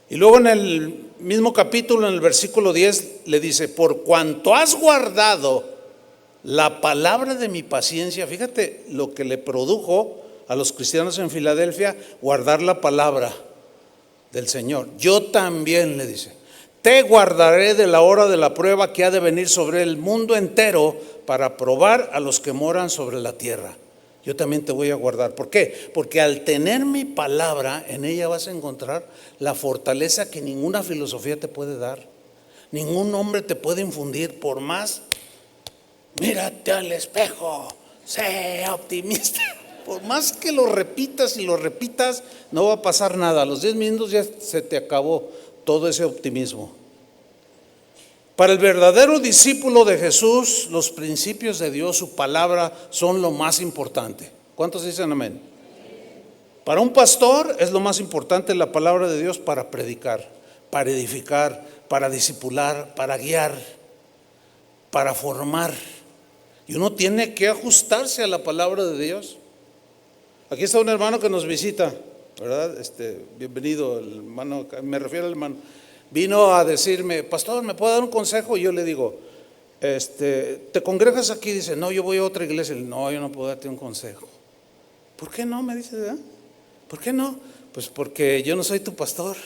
Y luego en el mismo capítulo, en el versículo 10, le dice: por cuanto has guardado la palabra de mi paciencia. Fíjate lo que le produjo a los cristianos en Filadelfia guardar la palabra del Señor. Yo también, le dice, te guardaré de la hora de la prueba que ha de venir sobre el mundo entero para probar a los que moran sobre la tierra. Yo también te voy a guardar. ¿Por qué? Porque al tener mi palabra, en ella vas a encontrar la fortaleza que ninguna filosofía te puede dar, ningún hombre te puede infundir. Por más, mírate al espejo, sé optimista. Por más que lo repitas y lo repitas, no va a pasar nada. A los 10 minutos ya se te acabó todo ese optimismo. Para el verdadero discípulo de Jesús, los principios de Dios, su palabra, son lo más importante. ¿Cuántos dicen amén? Para un pastor es lo más importante la palabra de Dios para predicar, para edificar, para discipular, para guiar, para formar. Y uno tiene que ajustarse a la palabra de Dios. Aquí está un hermano que nos visita, ¿verdad? Bienvenido, el hermano, me refiero al hermano. Vino a decirme: pastor, ¿me puede dar un consejo? Y yo le digo: ¿te congregas aquí? Dice: no, yo voy a otra iglesia. No, yo no puedo darte un consejo. ¿Por qué no? Me dice, ¿verdad? ¿Por qué no? Pues porque yo no soy tu pastor,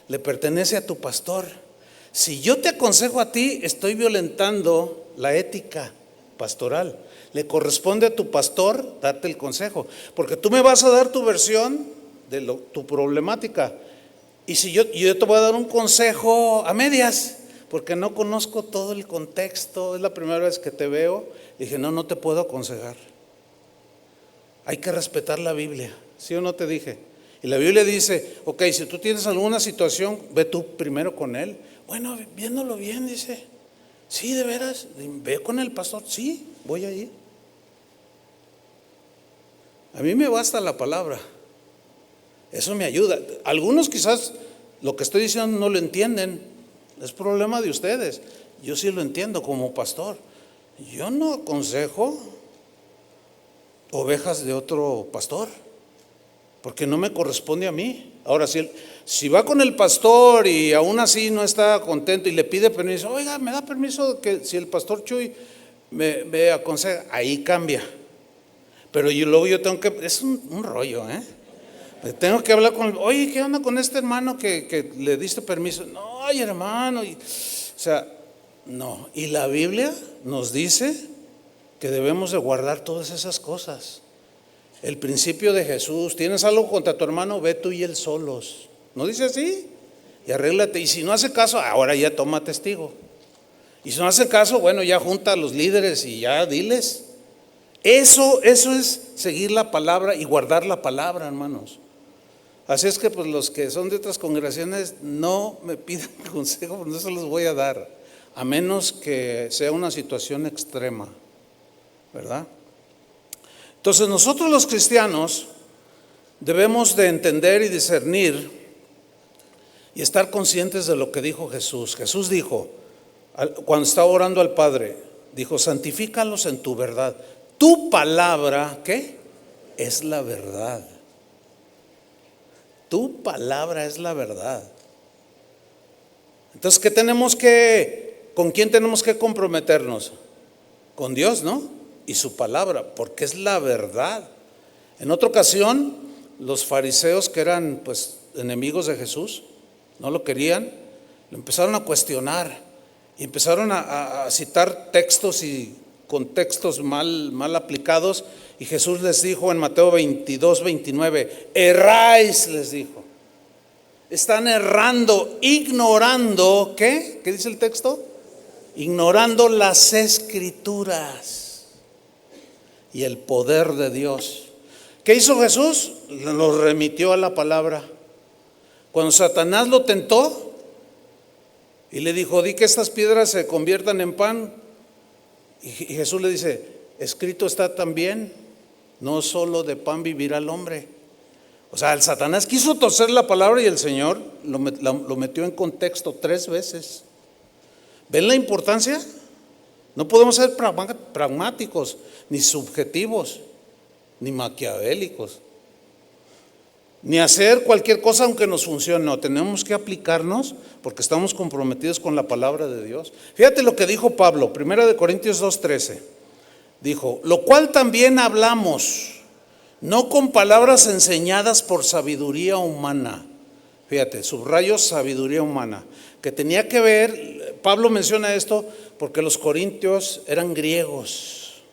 le pertenece a tu pastor. Si yo te aconsejo a ti, estoy violentando la ética pastoral. Le corresponde a tu pastor darte el consejo, porque tú me vas a dar tu versión de tu problemática. Y si yo te voy a dar un consejo a medias, porque no conozco todo el contexto, es la primera vez que te veo, dije: no te puedo aconsejar. Hay que respetar la Biblia, ¿sí o no te dije? Y la Biblia dice: ok, si tú tienes alguna situación, ve tú primero con él. Bueno, viéndolo bien, dice: sí, de veras, ve con el pastor. Sí, voy a ir. A mí me basta la palabra. Eso me ayuda. Algunos quizás lo que estoy diciendo no lo entienden. Es problema de ustedes. Yo sí lo entiendo como pastor. Yo no aconsejo ovejas de otro pastor, porque no me corresponde a mí. Ahora, si va con el pastor y aún así no está contento y le pide permiso: oiga, ¿me da permiso que si el pastor Chuy me aconseja? Ahí cambia. Pero luego yo tengo que, es un rollo, tengo que hablar con, oye, ¿qué onda con este hermano que le diste permiso? No, ay, hermano. O sea, no. Y la Biblia nos dice que debemos de guardar todas esas cosas. El principio de Jesús: tienes algo contra tu hermano, ve tú y él solos. ¿No dice así? Y arréglate. Y si no hace caso, ahora ya toma testigo. Y si no hace caso, bueno, ya junta a los líderes y ya diles. Eso es seguir la palabra y guardar la palabra, hermanos. Así es que pues los que son de otras congregaciones no me pidan consejo, no se los voy a dar, a menos que sea una situación extrema, ¿verdad? Entonces nosotros los cristianos debemos de entender y discernir y estar conscientes de lo que dijo Jesús. Jesús dijo, cuando estaba orando al Padre, dijo: santifícalos en tu verdad. Tu palabra, ¿qué? Es la verdad. Tu palabra es la verdad. Entonces, ¿con quién tenemos que comprometernos? Con Dios, ¿no? Y su palabra, porque es la verdad. En otra ocasión, los fariseos, que eran pues enemigos de Jesús, no lo querían, lo empezaron a cuestionar y empezaron a citar textos y contextos mal aplicados. Y Jesús les dijo en Mateo 22, 29, erráis, les dijo. Están errando, ignorando, ¿qué? ¿Qué dice el texto? Ignorando las escrituras y el poder de Dios. ¿Qué hizo Jesús? Los remitió a la palabra. Cuando Satanás lo tentó y le dijo: di que estas piedras se conviertan en pan. Y Jesús le dice: escrito está también, no solo de pan vivirá el hombre. O sea, el Satanás quiso torcer la palabra y el Señor lo metió en contexto 3 veces. ¿Ven la importancia? No podemos ser pragmáticos, ni subjetivos, ni maquiavélicos, ni hacer cualquier cosa aunque nos funcione. No, tenemos que aplicarnos porque estamos comprometidos con la palabra de Dios. Fíjate lo que dijo Pablo, 1 Corintios 2:13. Dijo: lo cual también hablamos, no con palabras enseñadas por sabiduría humana. Fíjate, subrayo sabiduría humana, que tenía que ver, Pablo menciona esto porque los corintios eran griegos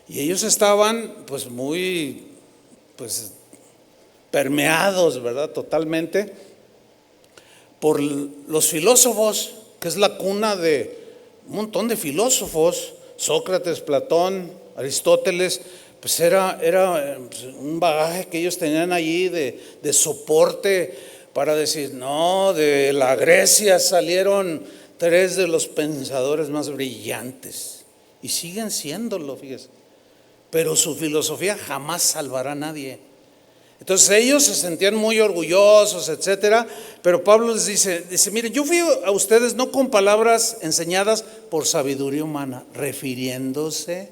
y ellos estaban pues muy permeados, ¿verdad? Totalmente por los filósofos, que es la cuna de un montón de filósofos. Sócrates, Platón, Aristóteles, pues era un bagaje que ellos tenían allí de soporte para decir: no, de la Grecia salieron 3 de los pensadores más brillantes, y siguen siéndolo, fíjese, pero su filosofía jamás salvará a nadie. Entonces ellos se sentían muy orgullosos, etcétera, pero Pablo les dice: miren, yo fui a ustedes no con palabras enseñadas por sabiduría humana, refiriéndose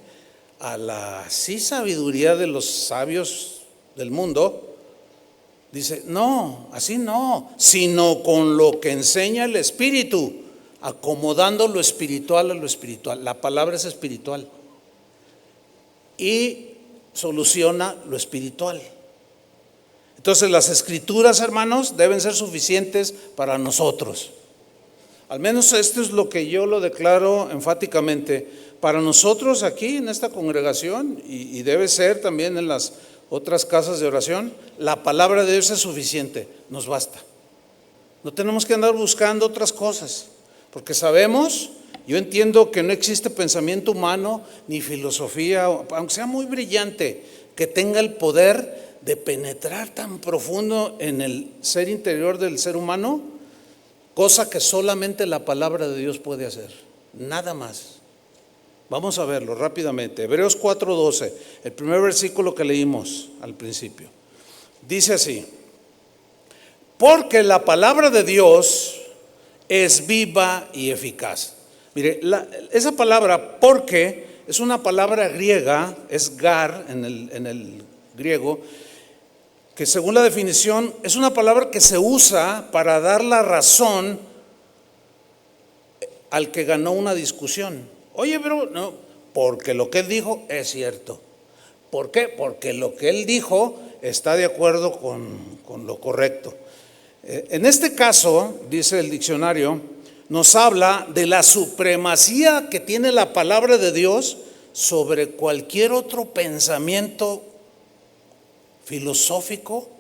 a la sabiduría de los sabios del mundo. Dice: no, así no, sino con lo que enseña el Espíritu, acomodando lo espiritual a lo espiritual. La palabra es espiritual y soluciona lo espiritual. Entonces las escrituras, hermanos, deben ser suficientes para nosotros. Al menos esto es lo que yo lo declaro enfáticamente. Para nosotros aquí en esta congregación, y debe ser también en las otras casas de oración, la palabra de Dios es suficiente, nos basta. No tenemos que andar buscando otras cosas, porque sabemos, yo entiendo que no existe pensamiento humano ni filosofía, aunque sea muy brillante, que tenga el poder de penetrar tan profundo en el ser interior del ser humano, cosa que solamente la palabra de Dios puede hacer, nada más. Vamos a verlo rápidamente. Hebreos 4:12, el primer versículo que leímos al principio, dice así: porque la palabra de Dios es viva y eficaz. Mire, esa palabra porque es una palabra griega, es gar en el griego, que según la definición es una palabra que se usa para dar la razón al que ganó una discusión. Oye, pero no, porque lo que él dijo es cierto. ¿Por qué? Porque lo que él dijo está de acuerdo con lo correcto. En este caso, dice el diccionario, nos habla de la supremacía que tiene la palabra de Dios sobre cualquier otro pensamiento filosófico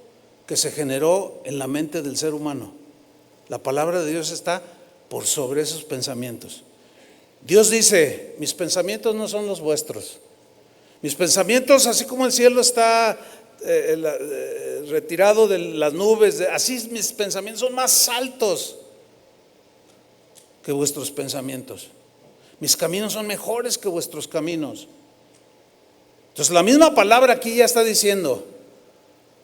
que se generó en la mente del ser humano. La palabra de Dios está por sobre esos pensamientos. Dios dice: mis pensamientos no son los vuestros. Mis pensamientos, así como el cielo está retirado de las nubes, así mis pensamientos son más altos que vuestros pensamientos. Mis caminos son mejores que vuestros caminos. Entonces la misma palabra aquí ya está diciendo,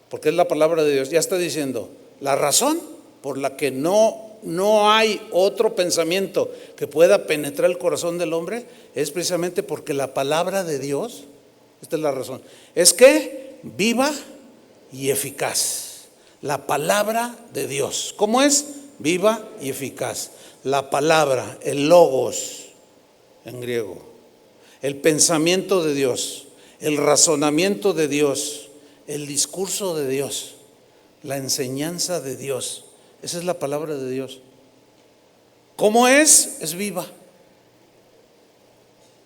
porque es la palabra de Dios, ya está diciendo la razón por la que no hay otro pensamiento que pueda penetrar el corazón del hombre, es precisamente porque la palabra de Dios, esta es la razón, es que viva y eficaz. La palabra de Dios, ¿cómo es? Viva y eficaz. La palabra, el logos en griego, el pensamiento de Dios, el razonamiento de Dios, el discurso de Dios, la enseñanza de Dios. Esa es la palabra de Dios. ¿Cómo es? Es viva.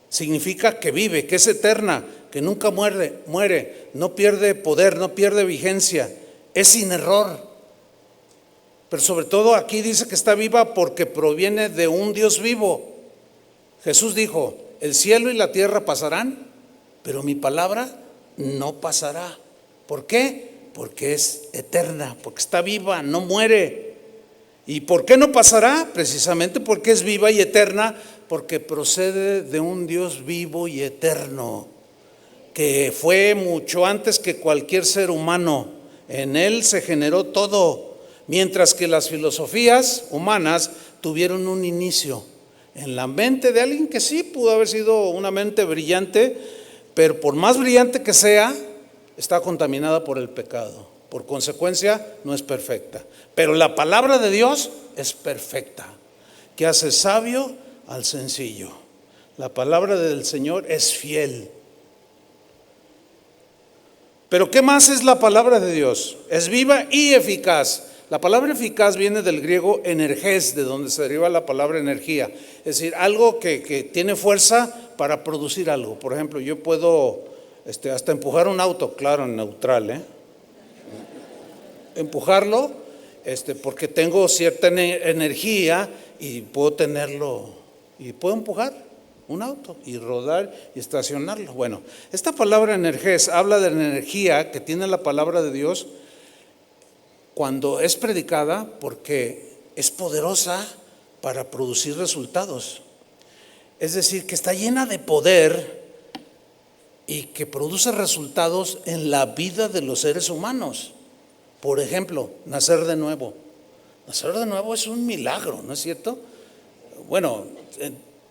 Significa que vive, que es eterna, que nunca muere, no pierde poder, no pierde vigencia, es sin error. Pero sobre todo aquí dice que está viva porque proviene de un Dios vivo. Jesús dijo: el cielo y la tierra pasarán, pero mi palabra no pasará. ¿Por qué? Porque es eterna, porque está viva, no muere. ¿Y por qué no pasará? Precisamente porque es viva y eterna, porque procede de un Dios vivo y eterno, que fue mucho antes que cualquier ser humano. En Él se generó todo, mientras que las filosofías humanas tuvieron un inicio en la mente de alguien que sí pudo haber sido una mente brillante, pero por más brillante que sea, está contaminada por el pecado. Por consecuencia, no es perfecta. Pero la palabra de Dios es perfecta, que hace sabio al sencillo. La palabra del Señor es fiel. Pero ¿qué más es la palabra de Dios? Es viva y eficaz. La palabra eficaz viene del griego energés, de donde se deriva la palabra energía. Es decir, algo que tiene fuerza para producir algo. Por ejemplo, yo puedo hasta empujar un auto, claro, en neutral, empujarlo, porque tengo cierta energía y puedo tenerlo, y puedo empujar un auto y rodar y estacionarlo. Bueno, esta palabra energés habla de la energía que tiene la palabra de Dios cuando es predicada, porque es poderosa para producir resultados. Es decir, que está llena de poder y que produce resultados en la vida de los seres humanos. Por ejemplo, nacer de nuevo. Nacer de nuevo es un milagro, ¿no es cierto? Bueno,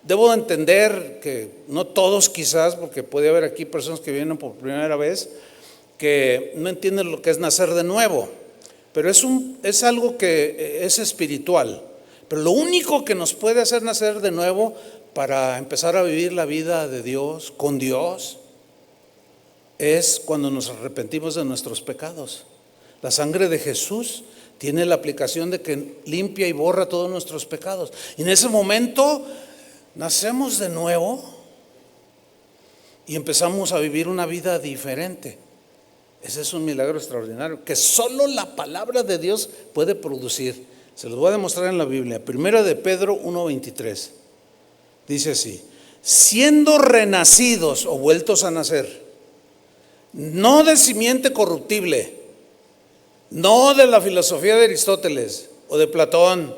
debo entender que no todos quizás, porque puede haber aquí personas que vienen por primera vez que no entienden lo que es nacer de nuevo, pero es algo que es espiritual. Pero lo único que nos puede hacer nacer de nuevo para empezar a vivir la vida de Dios, con Dios, es cuando nos arrepentimos de nuestros pecados. La sangre de Jesús tiene la aplicación de que limpia y borra todos nuestros pecados. Y en ese momento nacemos de nuevo y empezamos a vivir una vida diferente. Ese es un milagro extraordinario que solo la palabra de Dios puede producir. Se los voy a demostrar en la Biblia. Primera de Pedro 1:23. Dice así: siendo renacidos o vueltos a nacer, no de simiente corruptible, no de la filosofía de Aristóteles o de Platón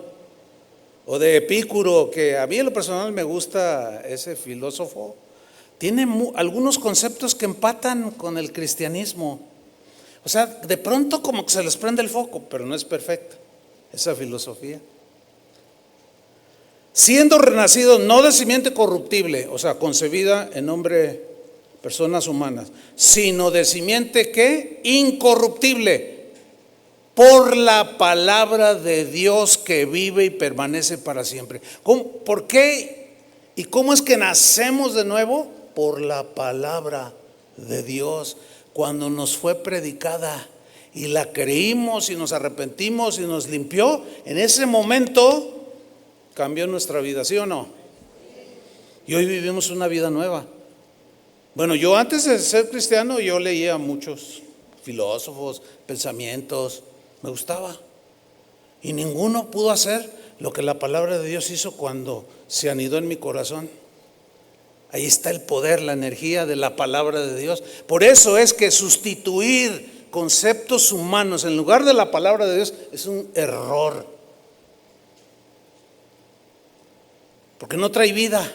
o de Epicuro, que a mí en lo personal me gusta ese filósofo. Tiene algunos conceptos que empatan con el cristianismo. O sea, de pronto como que se les prende el foco, pero no es perfecta esa filosofía. Siendo renacidos no de simiente corruptible, o sea, concebida en nombre personas humanas, sino de simiente ¿qué? Incorruptible, por la palabra de Dios que vive y permanece para siempre. ¿Por qué? ¿Y cómo es que nacemos de nuevo? Por la palabra de Dios. Cuando nos fue predicada y la creímos y nos arrepentimos y nos limpió, en ese momento cambió nuestra vida, ¿sí o no? Y hoy vivimos una vida nueva. Bueno, yo antes de ser cristiano yo leía muchos filósofos, pensamientos, me gustaba. Y ninguno pudo hacer lo que la palabra de Dios hizo cuando se anidó en mi corazón. Ahí está el poder, la energía de la palabra de Dios. Por eso es que sustituir conceptos humanos en lugar de la palabra de Dios es un error. Porque no trae vida.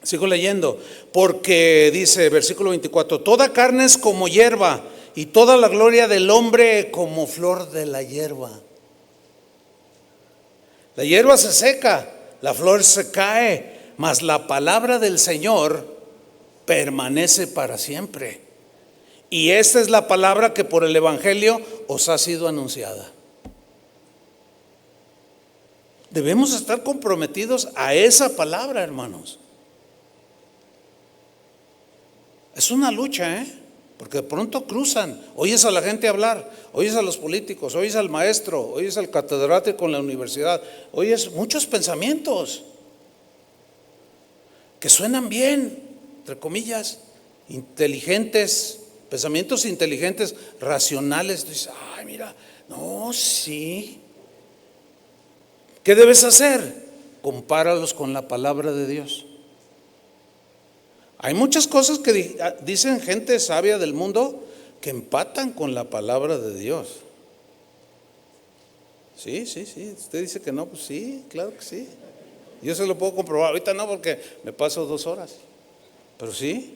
Sigo leyendo, porque dice versículo 24, toda carne es como hierba y toda la gloria del hombre como flor de la hierba. La hierba se seca, la flor se cae, mas la palabra del Señor permanece para siempre. Y esta es la palabra que por el Evangelio os ha sido anunciada. Debemos estar comprometidos a esa palabra, hermanos. Es una lucha, porque de pronto cruzan. Oyes a la gente hablar, oyes a los políticos, oyes al maestro, oyes al catedrático en la universidad, oyes muchos pensamientos que suenan bien, entre comillas, inteligentes, pensamientos inteligentes, racionales. Tú dices, ay, mira, no, sí. ¿Qué debes hacer? Compáralos con la palabra de Dios. Hay muchas cosas que dicen gente sabia del mundo que empatan con la palabra de Dios. Sí. Usted dice que no, pues sí, claro que sí. Yo se lo puedo comprobar. Ahorita no, porque me paso 2 horas. Pero sí.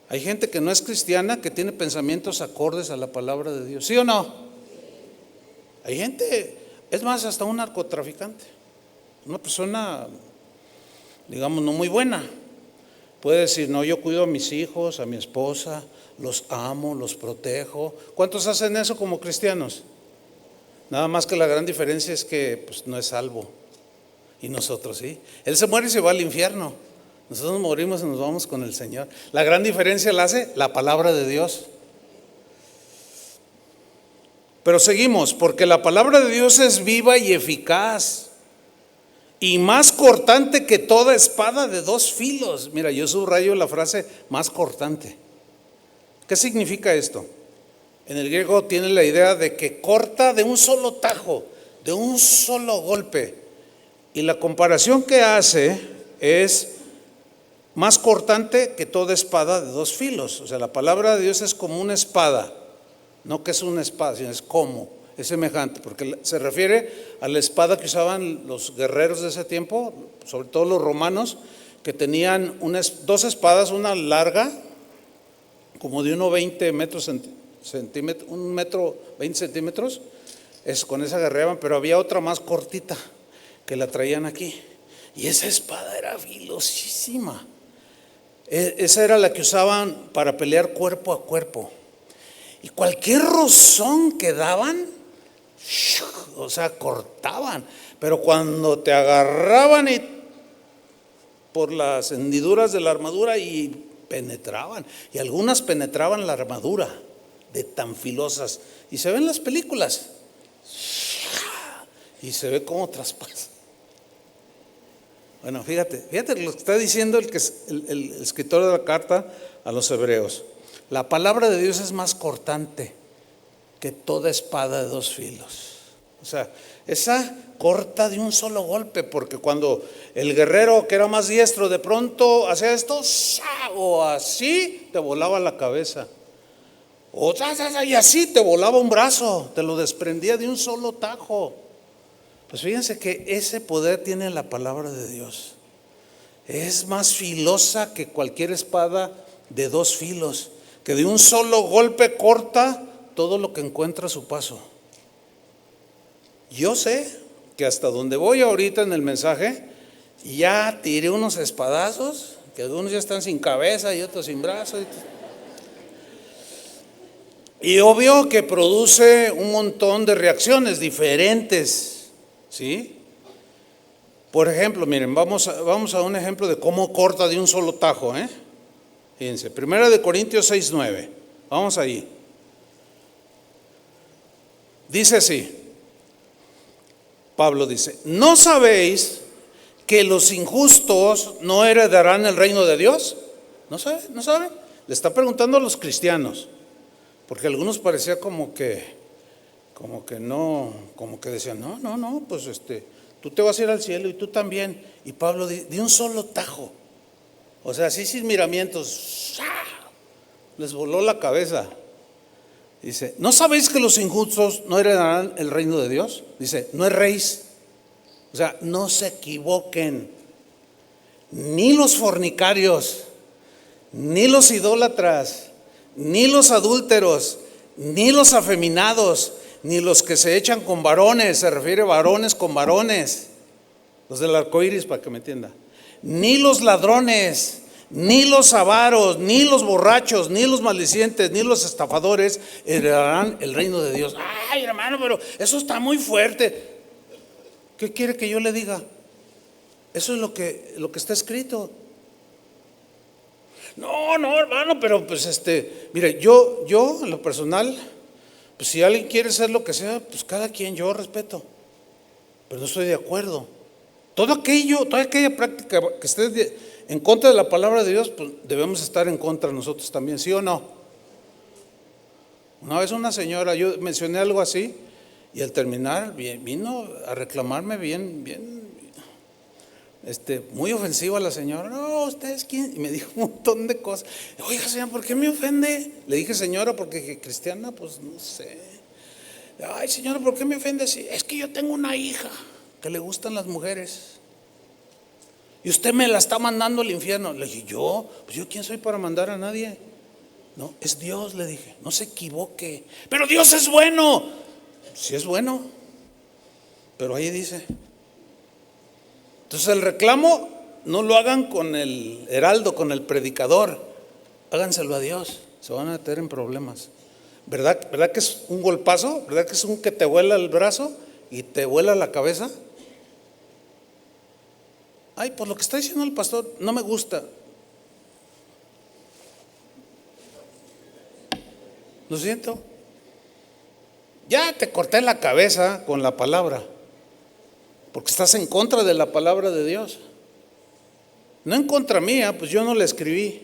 Hay gente que no es cristiana que tiene pensamientos acordes a la palabra de Dios. ¿Sí o no? Hay gente, es más, hasta un narcotraficante, una persona, digamos, no muy buena. Puede decir, no, yo cuido a mis hijos, a mi esposa, los amo, los protejo. ¿Cuántos hacen eso como cristianos? Nada más que la gran diferencia es que pues, no es salvo. Y nosotros sí. Él se muere y se va al infierno. Nosotros morimos y nos vamos con el Señor. La gran diferencia la hace la palabra de Dios. Pero seguimos, porque la palabra de Dios es viva y eficaz y más cortante que toda espada de 2 filos. Mira, yo subrayo la frase más cortante. ¿Qué significa esto? En el griego tiene la idea de que corta de un solo tajo, de un solo golpe. Y la comparación que hace es más cortante que toda espada de 2 filos. O sea, la palabra de Dios es como una espada. No que es una espada, sino es como, es semejante, porque se refiere a la espada que usaban los guerreros de ese tiempo, sobre todo los romanos, que tenían 2 espadas, una larga, como de 1,20 metros, 1 metro 20 centímetros, con esa guerreaban, pero había otra más cortita que la traían aquí, y esa espada era filosísima. Esa era la que usaban para pelear cuerpo a cuerpo. Y cualquier rozón que daban, o sea, cortaban. Pero cuando te agarraban por las hendiduras de la armadura y penetraban. Y algunas penetraban la armadura de tan filosas. Y se ven las películas. Y se ve cómo traspasa. Bueno, fíjate lo que está diciendo el escritor de la carta a los hebreos. La palabra de Dios es más cortante que toda espada de 2 filos. O sea, esa corta de un solo golpe, porque cuando el guerrero que era más diestro de pronto hacía esto, o así te volaba la cabeza, y así te volaba un brazo, te lo desprendía de un solo tajo. Pues fíjense que ese poder tiene la palabra de Dios. Es más filosa que cualquier espada de 2 filos, que de un solo golpe corta todo lo que encuentra a su paso. Yo sé que hasta donde voy ahorita en el mensaje, ya tiré unos espadazos, que algunos ya están sin cabeza y otros sin brazo. Y obvio que produce un montón de reacciones diferentes, ¿sí? Por ejemplo, miren, vamos a un ejemplo de cómo corta de un solo tajo, Fíjense, 1 Corintios 6:9. Vamos ahí. Dice así. Pablo dice, ¿no sabéis que los injustos no heredarán el reino de Dios? ¿No saben? Le está preguntando a los cristianos, porque algunos parecía como que no, como que decían, no, pues tú te vas a ir al cielo y tú también. Y Pablo de un solo tajo, o sea, así sin miramientos, ¡ah!, les voló la cabeza. Dice, ¿no sabéis que los injustos no heredarán el reino de Dios? Dice, no erréis. O sea, no se equivoquen. Ni los fornicarios, ni los idólatras, ni los adúlteros, ni los afeminados, ni los que se echan con varones, se refiere a varones con varones, los del arco iris, para que me entienda, ni los ladrones, ni los avaros, ni los borrachos, ni los maldicientes, ni los estafadores heredarán el reino de Dios. Ay, hermano, pero eso está muy fuerte. ¿Qué quiere que yo le diga? Eso es lo que está escrito. No, hermano, pero pues mire, yo en lo personal, pues si alguien quiere ser lo que sea, pues cada quien, yo respeto, pero no estoy de acuerdo. Toda aquella práctica que esté en contra de la palabra de Dios, pues debemos estar en contra nosotros también, ¿sí o no? Una vez una señora, yo mencioné algo así, y al terminar vino a reclamarme bien, muy ofensiva la señora. No, ¿usted es quién? Y me dijo un montón de cosas. Oiga, señora, ¿por qué me ofende? Le dije, señora, porque cristiana, pues no sé. Ay, señora, ¿por qué me ofende así? Es que yo tengo una hija que le gustan las mujeres y usted me la está mandando al infierno. Le dije, pues yo quién soy para mandar a nadie. No, es Dios, le dije, no se equivoque. Pero Dios es bueno. Sí es bueno, pero ahí dice. Entonces el reclamo no lo hagan con el heraldo, con el predicador, háganselo a Dios, se van a meter en problemas. ¿Verdad que es un golpazo? ¿Verdad que es un que te vuela el brazo y te vuela la cabeza? Ay, por lo que está diciendo el pastor, no me gusta. Lo siento. Ya te corté la cabeza con la palabra, porque estás en contra de la palabra de Dios. No en contra mía, pues yo no la escribí.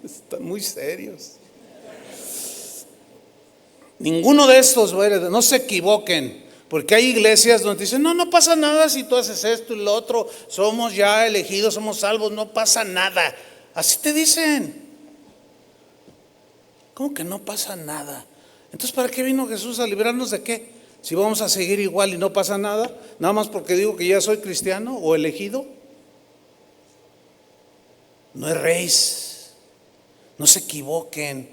Están muy serios. Ninguno de estos, no se equivoquen, porque hay iglesias donde dicen, no pasa nada si tú haces esto y lo otro, somos ya elegidos, somos salvos, no pasa nada. Así te dicen. ¿Cómo que no pasa nada? Entonces, ¿para qué vino Jesús? ¿A librarnos de qué? Si vamos a seguir igual y no pasa nada, nada más porque digo que ya soy cristiano o elegido. No erréis, no se equivoquen,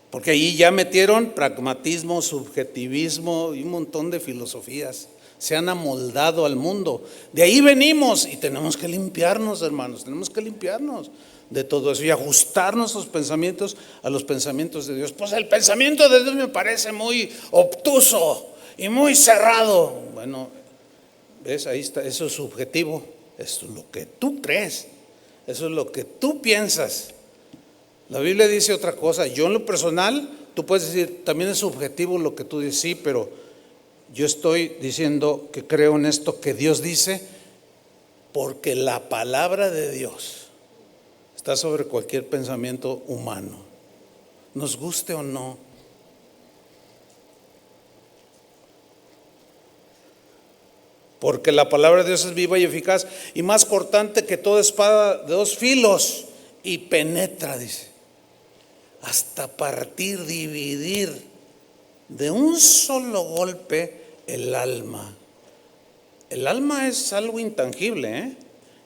porque ahí ya metieron pragmatismo, subjetivismo y un montón de filosofías. Se han amoldado al mundo. De ahí venimos y tenemos que limpiarnos, hermanos, tenemos que limpiarnos de todo eso y ajustar nuestros pensamientos a los pensamientos de Dios. Pues el pensamiento de Dios me parece muy obtuso y muy cerrado. Bueno, ¿ves? Ahí está, eso es subjetivo, eso es lo que tú crees, eso es lo que tú piensas. La Biblia dice otra cosa. Yo en lo personal, tú puedes decir, también es subjetivo lo que tú dices, sí, pero yo estoy diciendo que creo en esto que Dios dice, porque la palabra de Dios está sobre cualquier pensamiento humano, nos guste o no. Porque la palabra de Dios es viva y eficaz y más cortante que toda espada de dos filos y penetra, dice, hasta partir, dividir de un solo golpe el alma. El alma es algo intangible,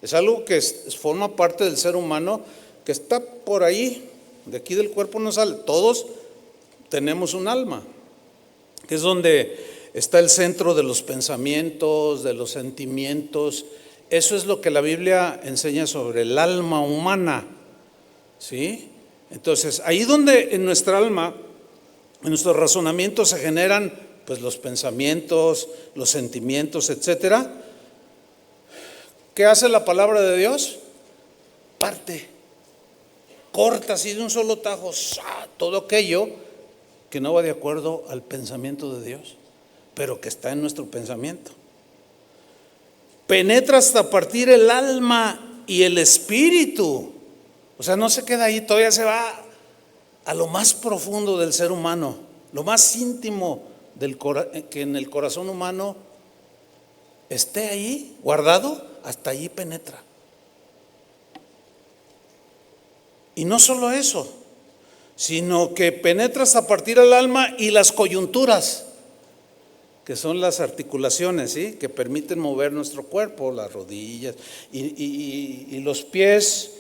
es algo que forma parte del ser humano, que está por ahí, de aquí del cuerpo no sale. Todos tenemos un alma, que es donde está el centro de los pensamientos, de los sentimientos. Eso es lo que la Biblia enseña sobre el alma humana, ¿sí? Entonces, ahí donde en nuestra alma, en nuestros razonamientos se generan pues los pensamientos, los sentimientos, etcétera. ¿Qué hace la palabra de Dios? Parte, corta así de un solo tajo todo aquello que no va de acuerdo al pensamiento de Dios, pero que está en nuestro pensamiento. Penetra hasta partir el alma y el espíritu. O sea, no se queda ahí, todavía se va a lo más profundo del ser humano, lo más íntimo que en el corazón humano esté ahí guardado, hasta allí penetra. Y no solo eso, sino que penetra hasta partir al alma y las coyunturas, que son las articulaciones, ¿sí?, que permiten mover nuestro cuerpo, las rodillas y los pies.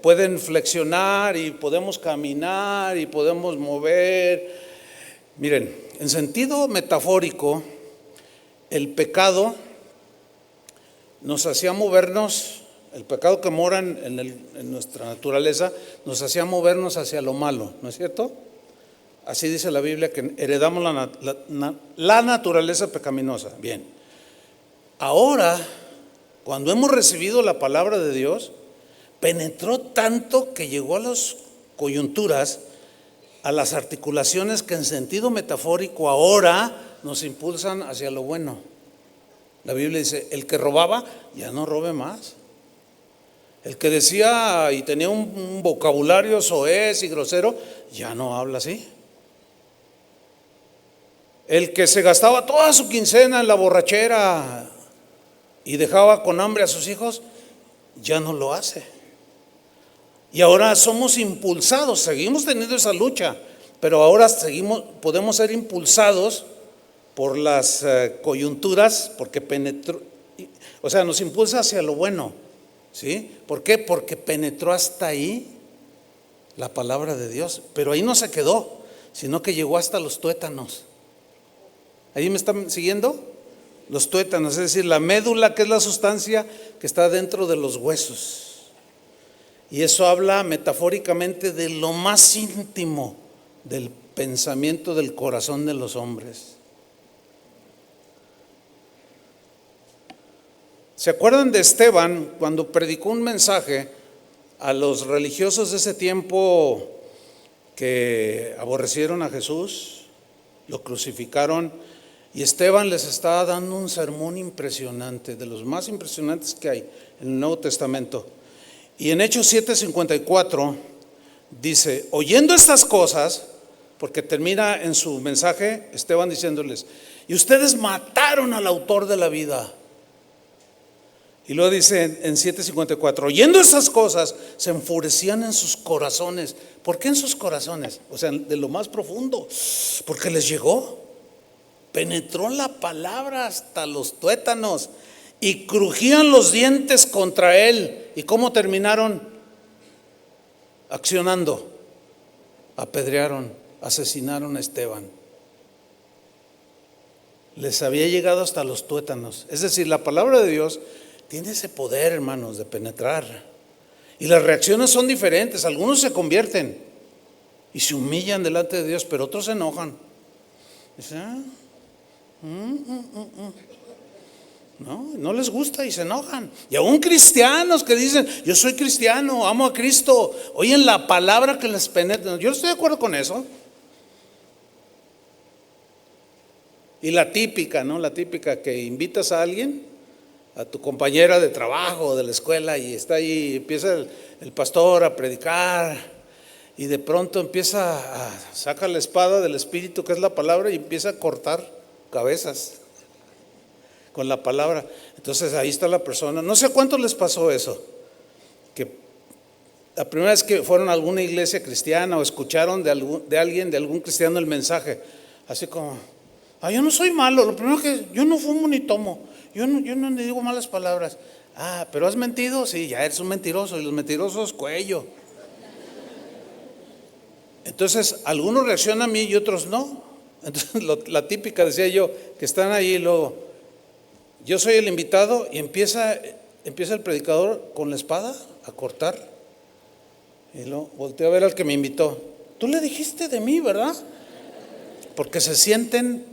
Pueden flexionar y podemos caminar y podemos mover. Miren, en sentido metafórico, el pecado nos hacía movernos, el pecado que mora en nuestra naturaleza nos hacía movernos hacia lo malo, ¿no es cierto? Así dice la Biblia, que heredamos la naturaleza pecaminosa. Bien, ahora, cuando hemos recibido la palabra de Dios, penetró tanto que llegó a las coyunturas, a las articulaciones, que en sentido metafórico ahora nos impulsan hacia lo bueno. La Biblia dice: el que robaba, ya no robe más. El que decía y tenía un vocabulario soez y grosero, ya no habla así. El que se gastaba toda su quincena en la borrachera y dejaba con hambre a sus hijos, ya no lo hace. Y ahora somos impulsados, seguimos teniendo esa lucha, pero ahora podemos ser impulsados por las coyunturas, porque penetró, o sea, nos impulsa hacia lo bueno, ¿sí? ¿Por qué? Porque penetró hasta ahí la palabra de Dios, pero ahí no se quedó, sino que llegó hasta los tuétanos. ¿Ahí me están siguiendo? Los tuétanos, es decir, la médula, que es la sustancia que está dentro de los huesos. Y eso habla metafóricamente de lo más íntimo del pensamiento del corazón de los hombres. ¿Se acuerdan de Esteban cuando predicó un mensaje a los religiosos de ese tiempo que aborrecieron a Jesús, lo crucificaron, y Esteban les estaba dando un sermón impresionante, de los más impresionantes que hay en el Nuevo Testamento? Y en Hechos 7:54 dice: oyendo estas cosas, porque termina en su mensaje Esteban diciéndoles: y ustedes mataron al autor de la vida. Y luego dice en 7:54: oyendo estas cosas, se enfurecían en sus corazones. ¿Por qué en sus corazones? O sea, de lo más profundo, porque les llegó, penetró la palabra hasta los tuétanos, y crujían los dientes contra él. ¿Y cómo terminaron? Accionando, apedrearon, asesinaron a Esteban. Les había llegado hasta los tuétanos. Es decir, la palabra de Dios tiene ese poder, hermanos, de penetrar. Y las reacciones son diferentes. Algunos se convierten y se humillan delante de Dios, pero otros se enojan. Dicen: no les gusta y se enojan. Y aún cristianos que dicen: yo soy cristiano, amo a Cristo, oyen la palabra que les penetra. Yo estoy de acuerdo con eso. Y la típica, ¿no? La típica que invitas a alguien, a tu compañera de trabajo o de la escuela, y está ahí, empieza el pastor a predicar, y de pronto saca la espada del Espíritu, que es la palabra, y empieza a cortar cabezas con la palabra. Entonces ahí está la persona. No sé a cuántos les pasó eso, que la primera vez que fueron a alguna iglesia cristiana o escucharon de algún cristiano el mensaje, así como: yo no soy malo, lo primero que yo no fumo ni tomo, yo no le digo malas palabras. Pero has mentido, sí, ya eres un mentiroso, y los mentirosos cuello. Entonces algunos reaccionan a mí y otros no. Entonces la típica, decía yo, que están ahí, luego yo soy el invitado y empieza el predicador con la espada a cortar, y luego volteo a ver al que me invitó: tú le dijiste de mí, ¿verdad? Porque se sienten,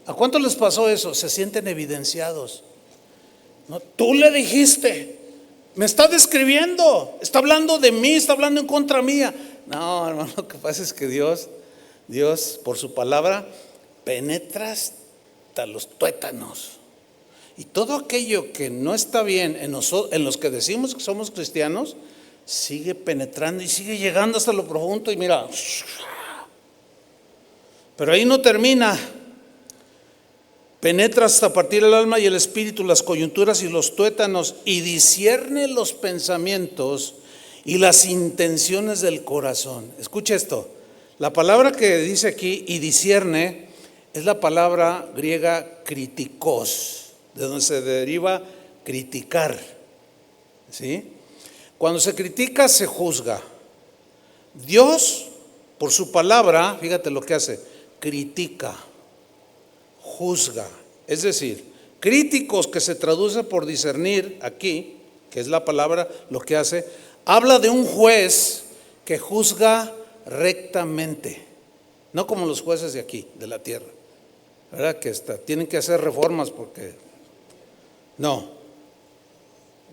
¿a cuántos les pasó eso? Se sienten evidenciados. No, tú le dijiste, me está describiendo, está hablando de mí, está hablando en contra mía. No, hermano, lo que pasa es que Dios por su palabra penetra hasta los tuétanos. Y todo aquello que no está bien en los que decimos que somos cristianos, sigue penetrando y sigue llegando hasta lo profundo y mira. Pero ahí no termina. Penetra hasta partir el alma y el espíritu, las coyunturas y los tuétanos, y discierne los pensamientos y las intenciones del corazón. Escucha esto. La palabra que dice aquí, y discierne, es la palabra griega kritikos, de donde se deriva criticar. ¿Sí? Cuando se critica, se juzga. Dios, por su palabra, fíjate lo que hace, critica, juzga. Es decir, críticos, que se traduce por discernir aquí, que es la palabra, lo que hace, habla de un juez que juzga rectamente, no como los jueces de aquí, de la tierra, ¿verdad? Que tienen que hacer reformas porque no.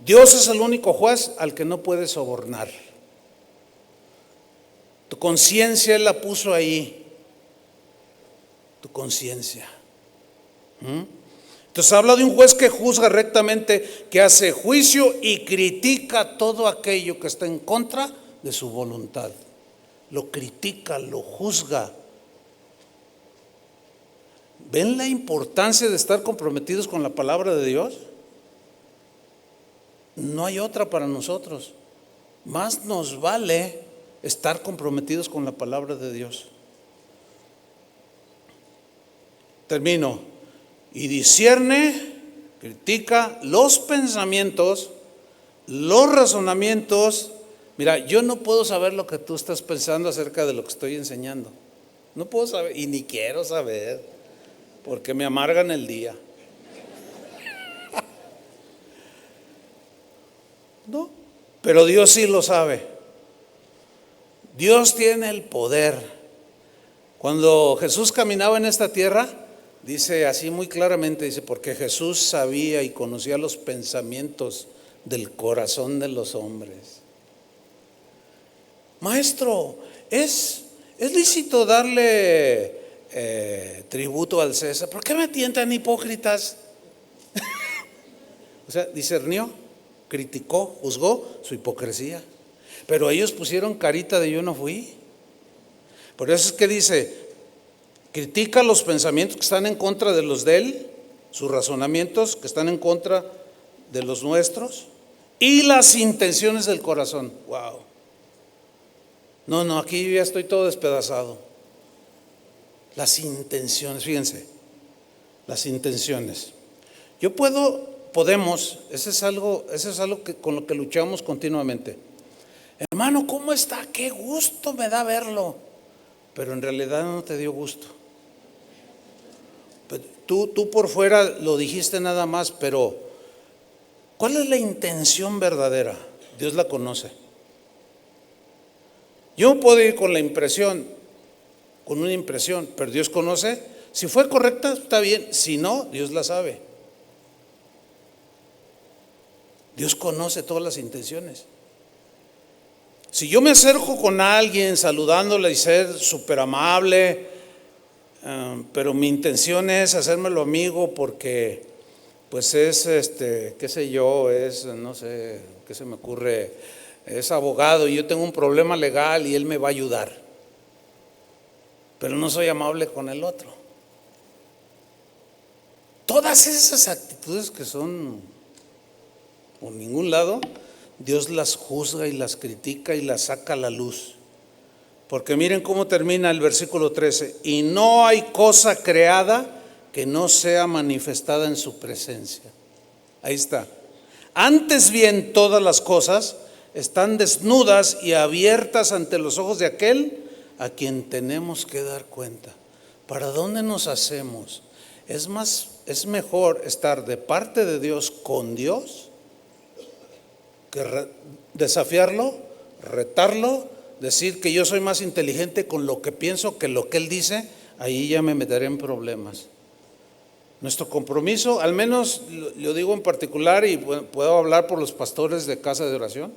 Dios es el único juez al que no puedes sobornar. Tu conciencia Él la puso ahí, tu conciencia. Entonces habla de un juez que juzga rectamente, que hace juicio y critica todo aquello que está en contra de su voluntad. Lo critica, lo juzga. ¿Ven la importancia de estar comprometidos con la palabra de Dios? No hay otra para nosotros. Más nos vale estar comprometidos con la palabra de Dios. Termino. Y discierne, critica los pensamientos, los razonamientos. Mira, yo no puedo saber lo que tú estás pensando acerca de lo que estoy enseñando. No puedo saber y ni quiero saber, porque me amargan el día. No, pero Dios sí lo sabe. Dios tiene el poder. Cuando Jesús caminaba en esta tierra, dice así muy claramente, dice, porque Jesús sabía y conocía los pensamientos del corazón de los hombres. Maestro, ¿es lícito darle tributo al César? ¿Por qué me tientan hipócritas? O sea, discernió, criticó, juzgó su hipocresía. Pero ellos pusieron carita de yo no fui. Por eso es que dice, critica los pensamientos que están en contra de los de él, sus razonamientos que están en contra de los nuestros, y las intenciones del corazón. Wow. No, aquí yo ya estoy todo despedazado. Las intenciones, fíjense, las intenciones. Podemos, eso es algo con lo que luchamos continuamente. Hermano, ¿cómo está? Qué gusto me da verlo. Pero en realidad no te dio gusto. Tú por fuera lo dijiste nada más, pero ¿cuál es la intención verdadera? Dios la conoce. Yo puedo ir con la impresión, con una impresión, pero Dios conoce. Si fue correcta, está bien. Si no, Dios la sabe. Dios conoce todas las intenciones. Si yo me acerco con alguien saludándole y ser súper amable, pero mi intención es hacérmelo amigo porque pues es qué sé yo, no sé, qué se me ocurre, es abogado y yo tengo un problema legal y él me va a ayudar, pero no soy amable con el otro. Todas esas actitudes que son por ningún lado, Dios las juzga y las critica y las saca a la luz. Porque miren cómo termina el versículo 13. Y no hay cosa creada que no sea manifestada en su presencia. Ahí está. Antes bien, todas las cosas están desnudas y abiertas ante los ojos de aquel a quien tenemos que dar cuenta. ¿Para dónde nos hacemos? Es mejor estar de parte de Dios con Dios que desafiarlo, retarlo, decir que yo soy más inteligente con lo que pienso que lo que él dice. Ahí ya me meteré en problemas. Nuestro compromiso, al menos lo digo en particular y puedo hablar por los pastores de casa de oración,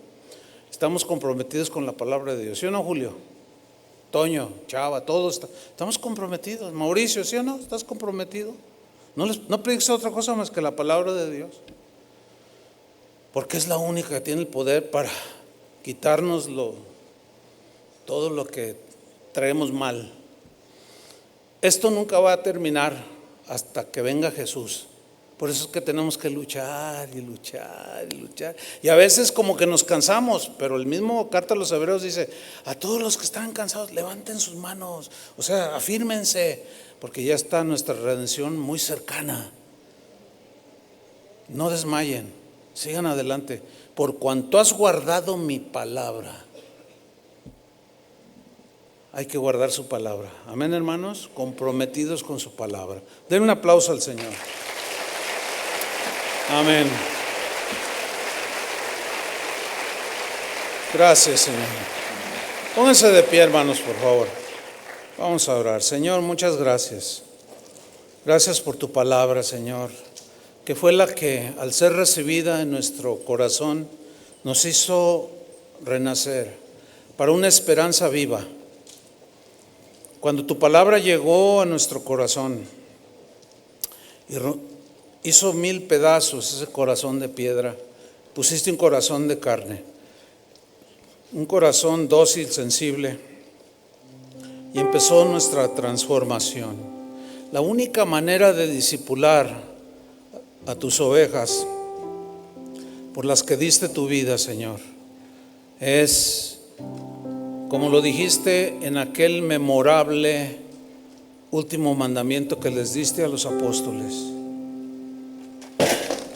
estamos comprometidos con la palabra de Dios. ¿Sí o no, Julio? Toño, Chava, todos estamos comprometidos. Mauricio, ¿sí o no? ¿Estás comprometido? No prediques otra cosa más que la palabra de Dios, porque es la única que tiene el poder para quitarnos todo lo que traemos mal. Esto nunca va a terminar hasta que venga Jesús. Por eso es que tenemos que luchar y luchar y luchar. Y a veces como que nos cansamos, pero el mismo carta a los Hebreos dice: a todos los que están cansados, levanten sus manos, o sea, afírmense, porque ya está nuestra redención muy cercana. No desmayen, sigan adelante, por cuanto has guardado mi palabra. Hay que guardar su palabra. Amén, hermanos, comprometidos con su palabra. Den un aplauso al Señor. Amén. Gracias, Señor. Pónganse de pie, hermanos, por favor. Vamos a orar. Señor, muchas gracias. Gracias por tu palabra, Señor, que fue la que, al ser recibida en nuestro corazón, nos hizo renacer para una esperanza viva. Cuando tu palabra llegó a nuestro corazón y hizo 1000 pedazos ese corazón de piedra, pusiste un corazón de carne, un corazón dócil, sensible, y empezó nuestra transformación. La única manera de discipular a tus ovejas por las que diste tu vida, Señor, es como lo dijiste en aquel memorable último mandamiento que les diste a los apóstoles: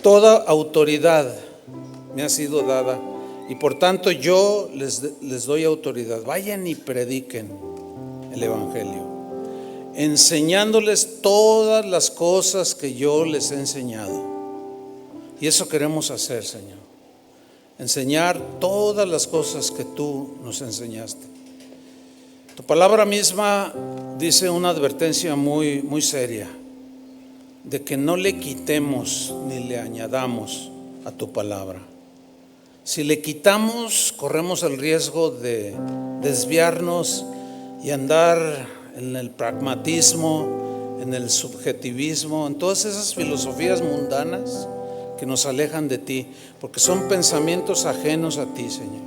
toda autoridad me ha sido dada y por tanto yo les doy autoridad. Vayan y prediquen el Evangelio, enseñándoles todas las cosas que yo les he enseñado. Y eso queremos hacer, Señor, enseñar todas las cosas que tú nos enseñaste. Tu palabra misma dice una advertencia muy, muy seria, de que no le quitemos ni le añadamos a tu palabra. Si le quitamos, corremos el riesgo de desviarnos y andar en el pragmatismo, en el subjetivismo, en todas esas filosofías mundanas que nos alejan de ti, porque son pensamientos ajenos a ti, Señor.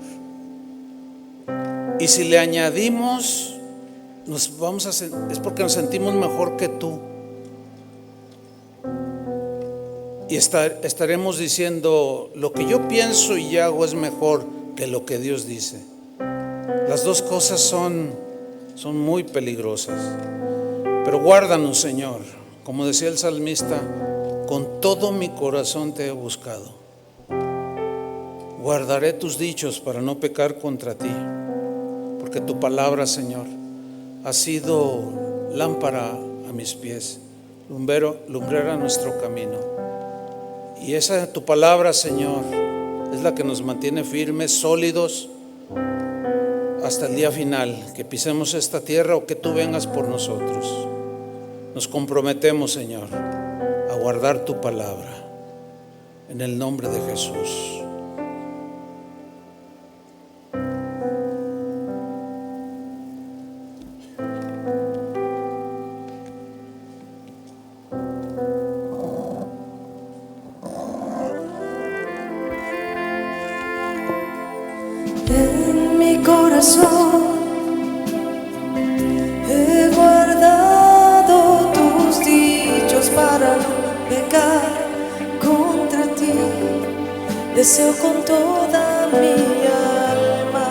Y si le añadimos, es porque nos sentimos mejor que tú. Y estaremos diciendo: lo que yo pienso y hago es mejor que lo que Dios dice. Las dos cosas son muy peligrosas. Pero guárdanos, Señor, como decía el salmista: con todo mi corazón te he buscado. Guardaré tus dichos para no pecar contra ti, porque tu palabra, Señor, ha sido lámpara a mis pies, lumbrera a nuestro camino. Y esa tu palabra, Señor, es la que nos mantiene firmes, sólidos, hasta el día final, que pisemos esta tierra o que tú vengas por nosotros. Nos comprometemos, Señor, a guardar tu palabra, en el nombre de Jesús. He guardado tus dichos para no pecar contra ti. Deseo con toda mi alma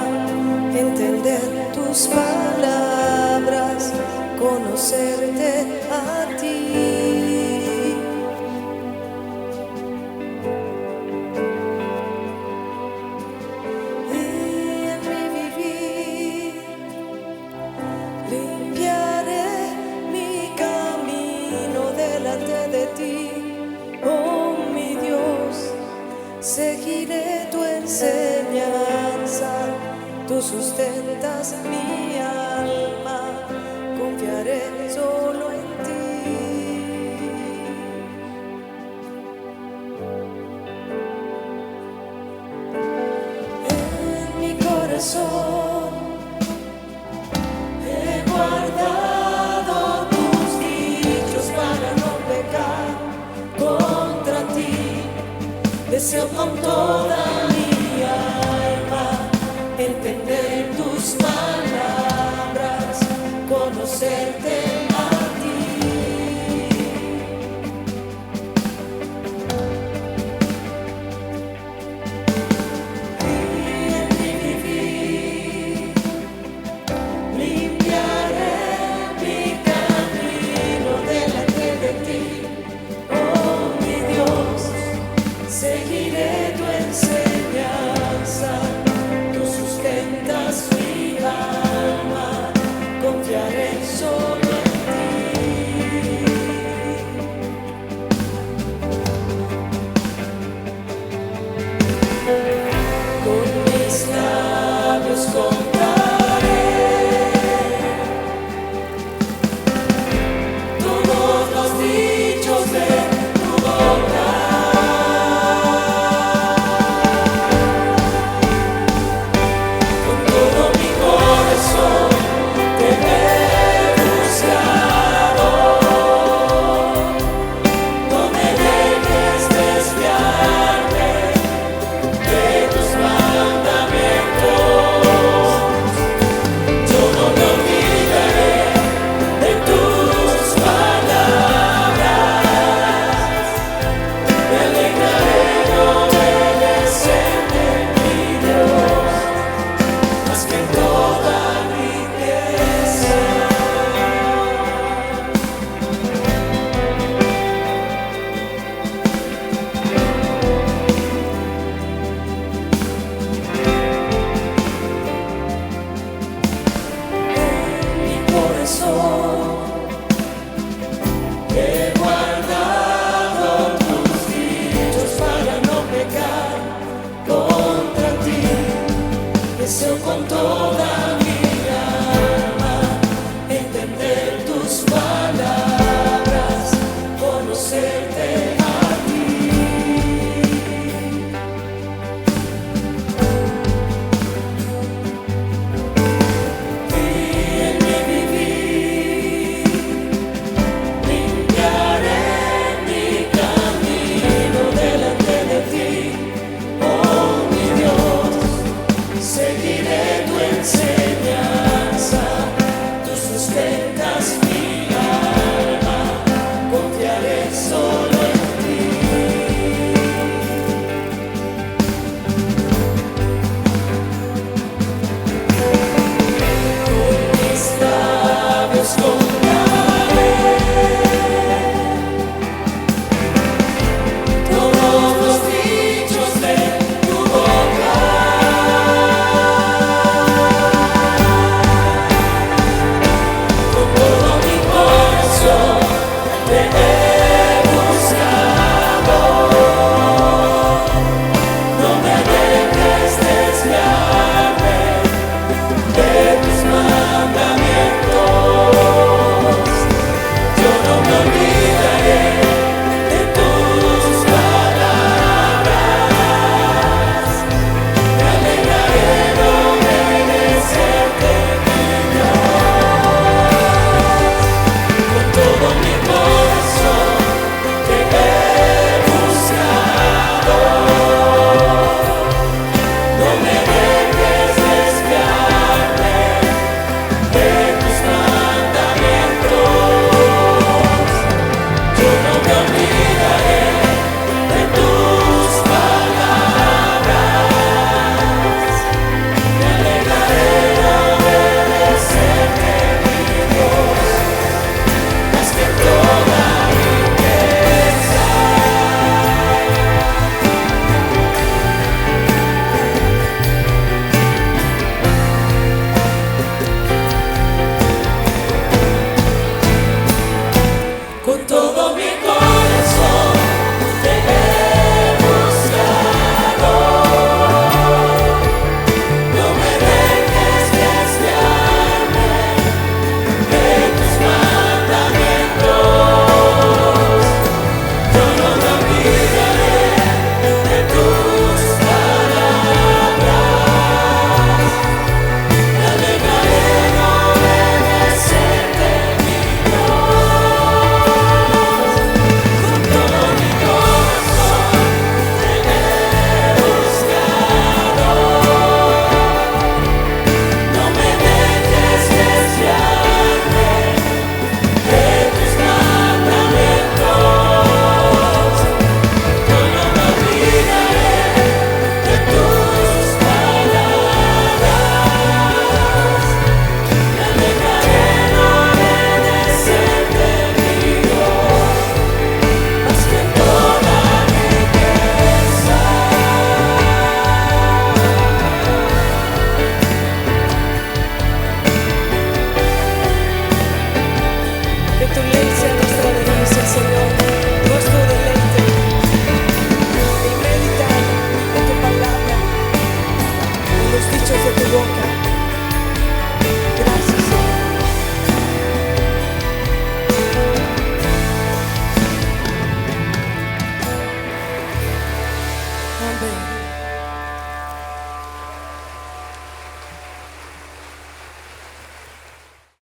entender tus palabras, conocerte a ti. Seguiré tu enseñanza, tú sustentas mi alma, confiaré solo en ti. En mi corazón he guardado tus dichos para no pecar contra ti. Deseo con toda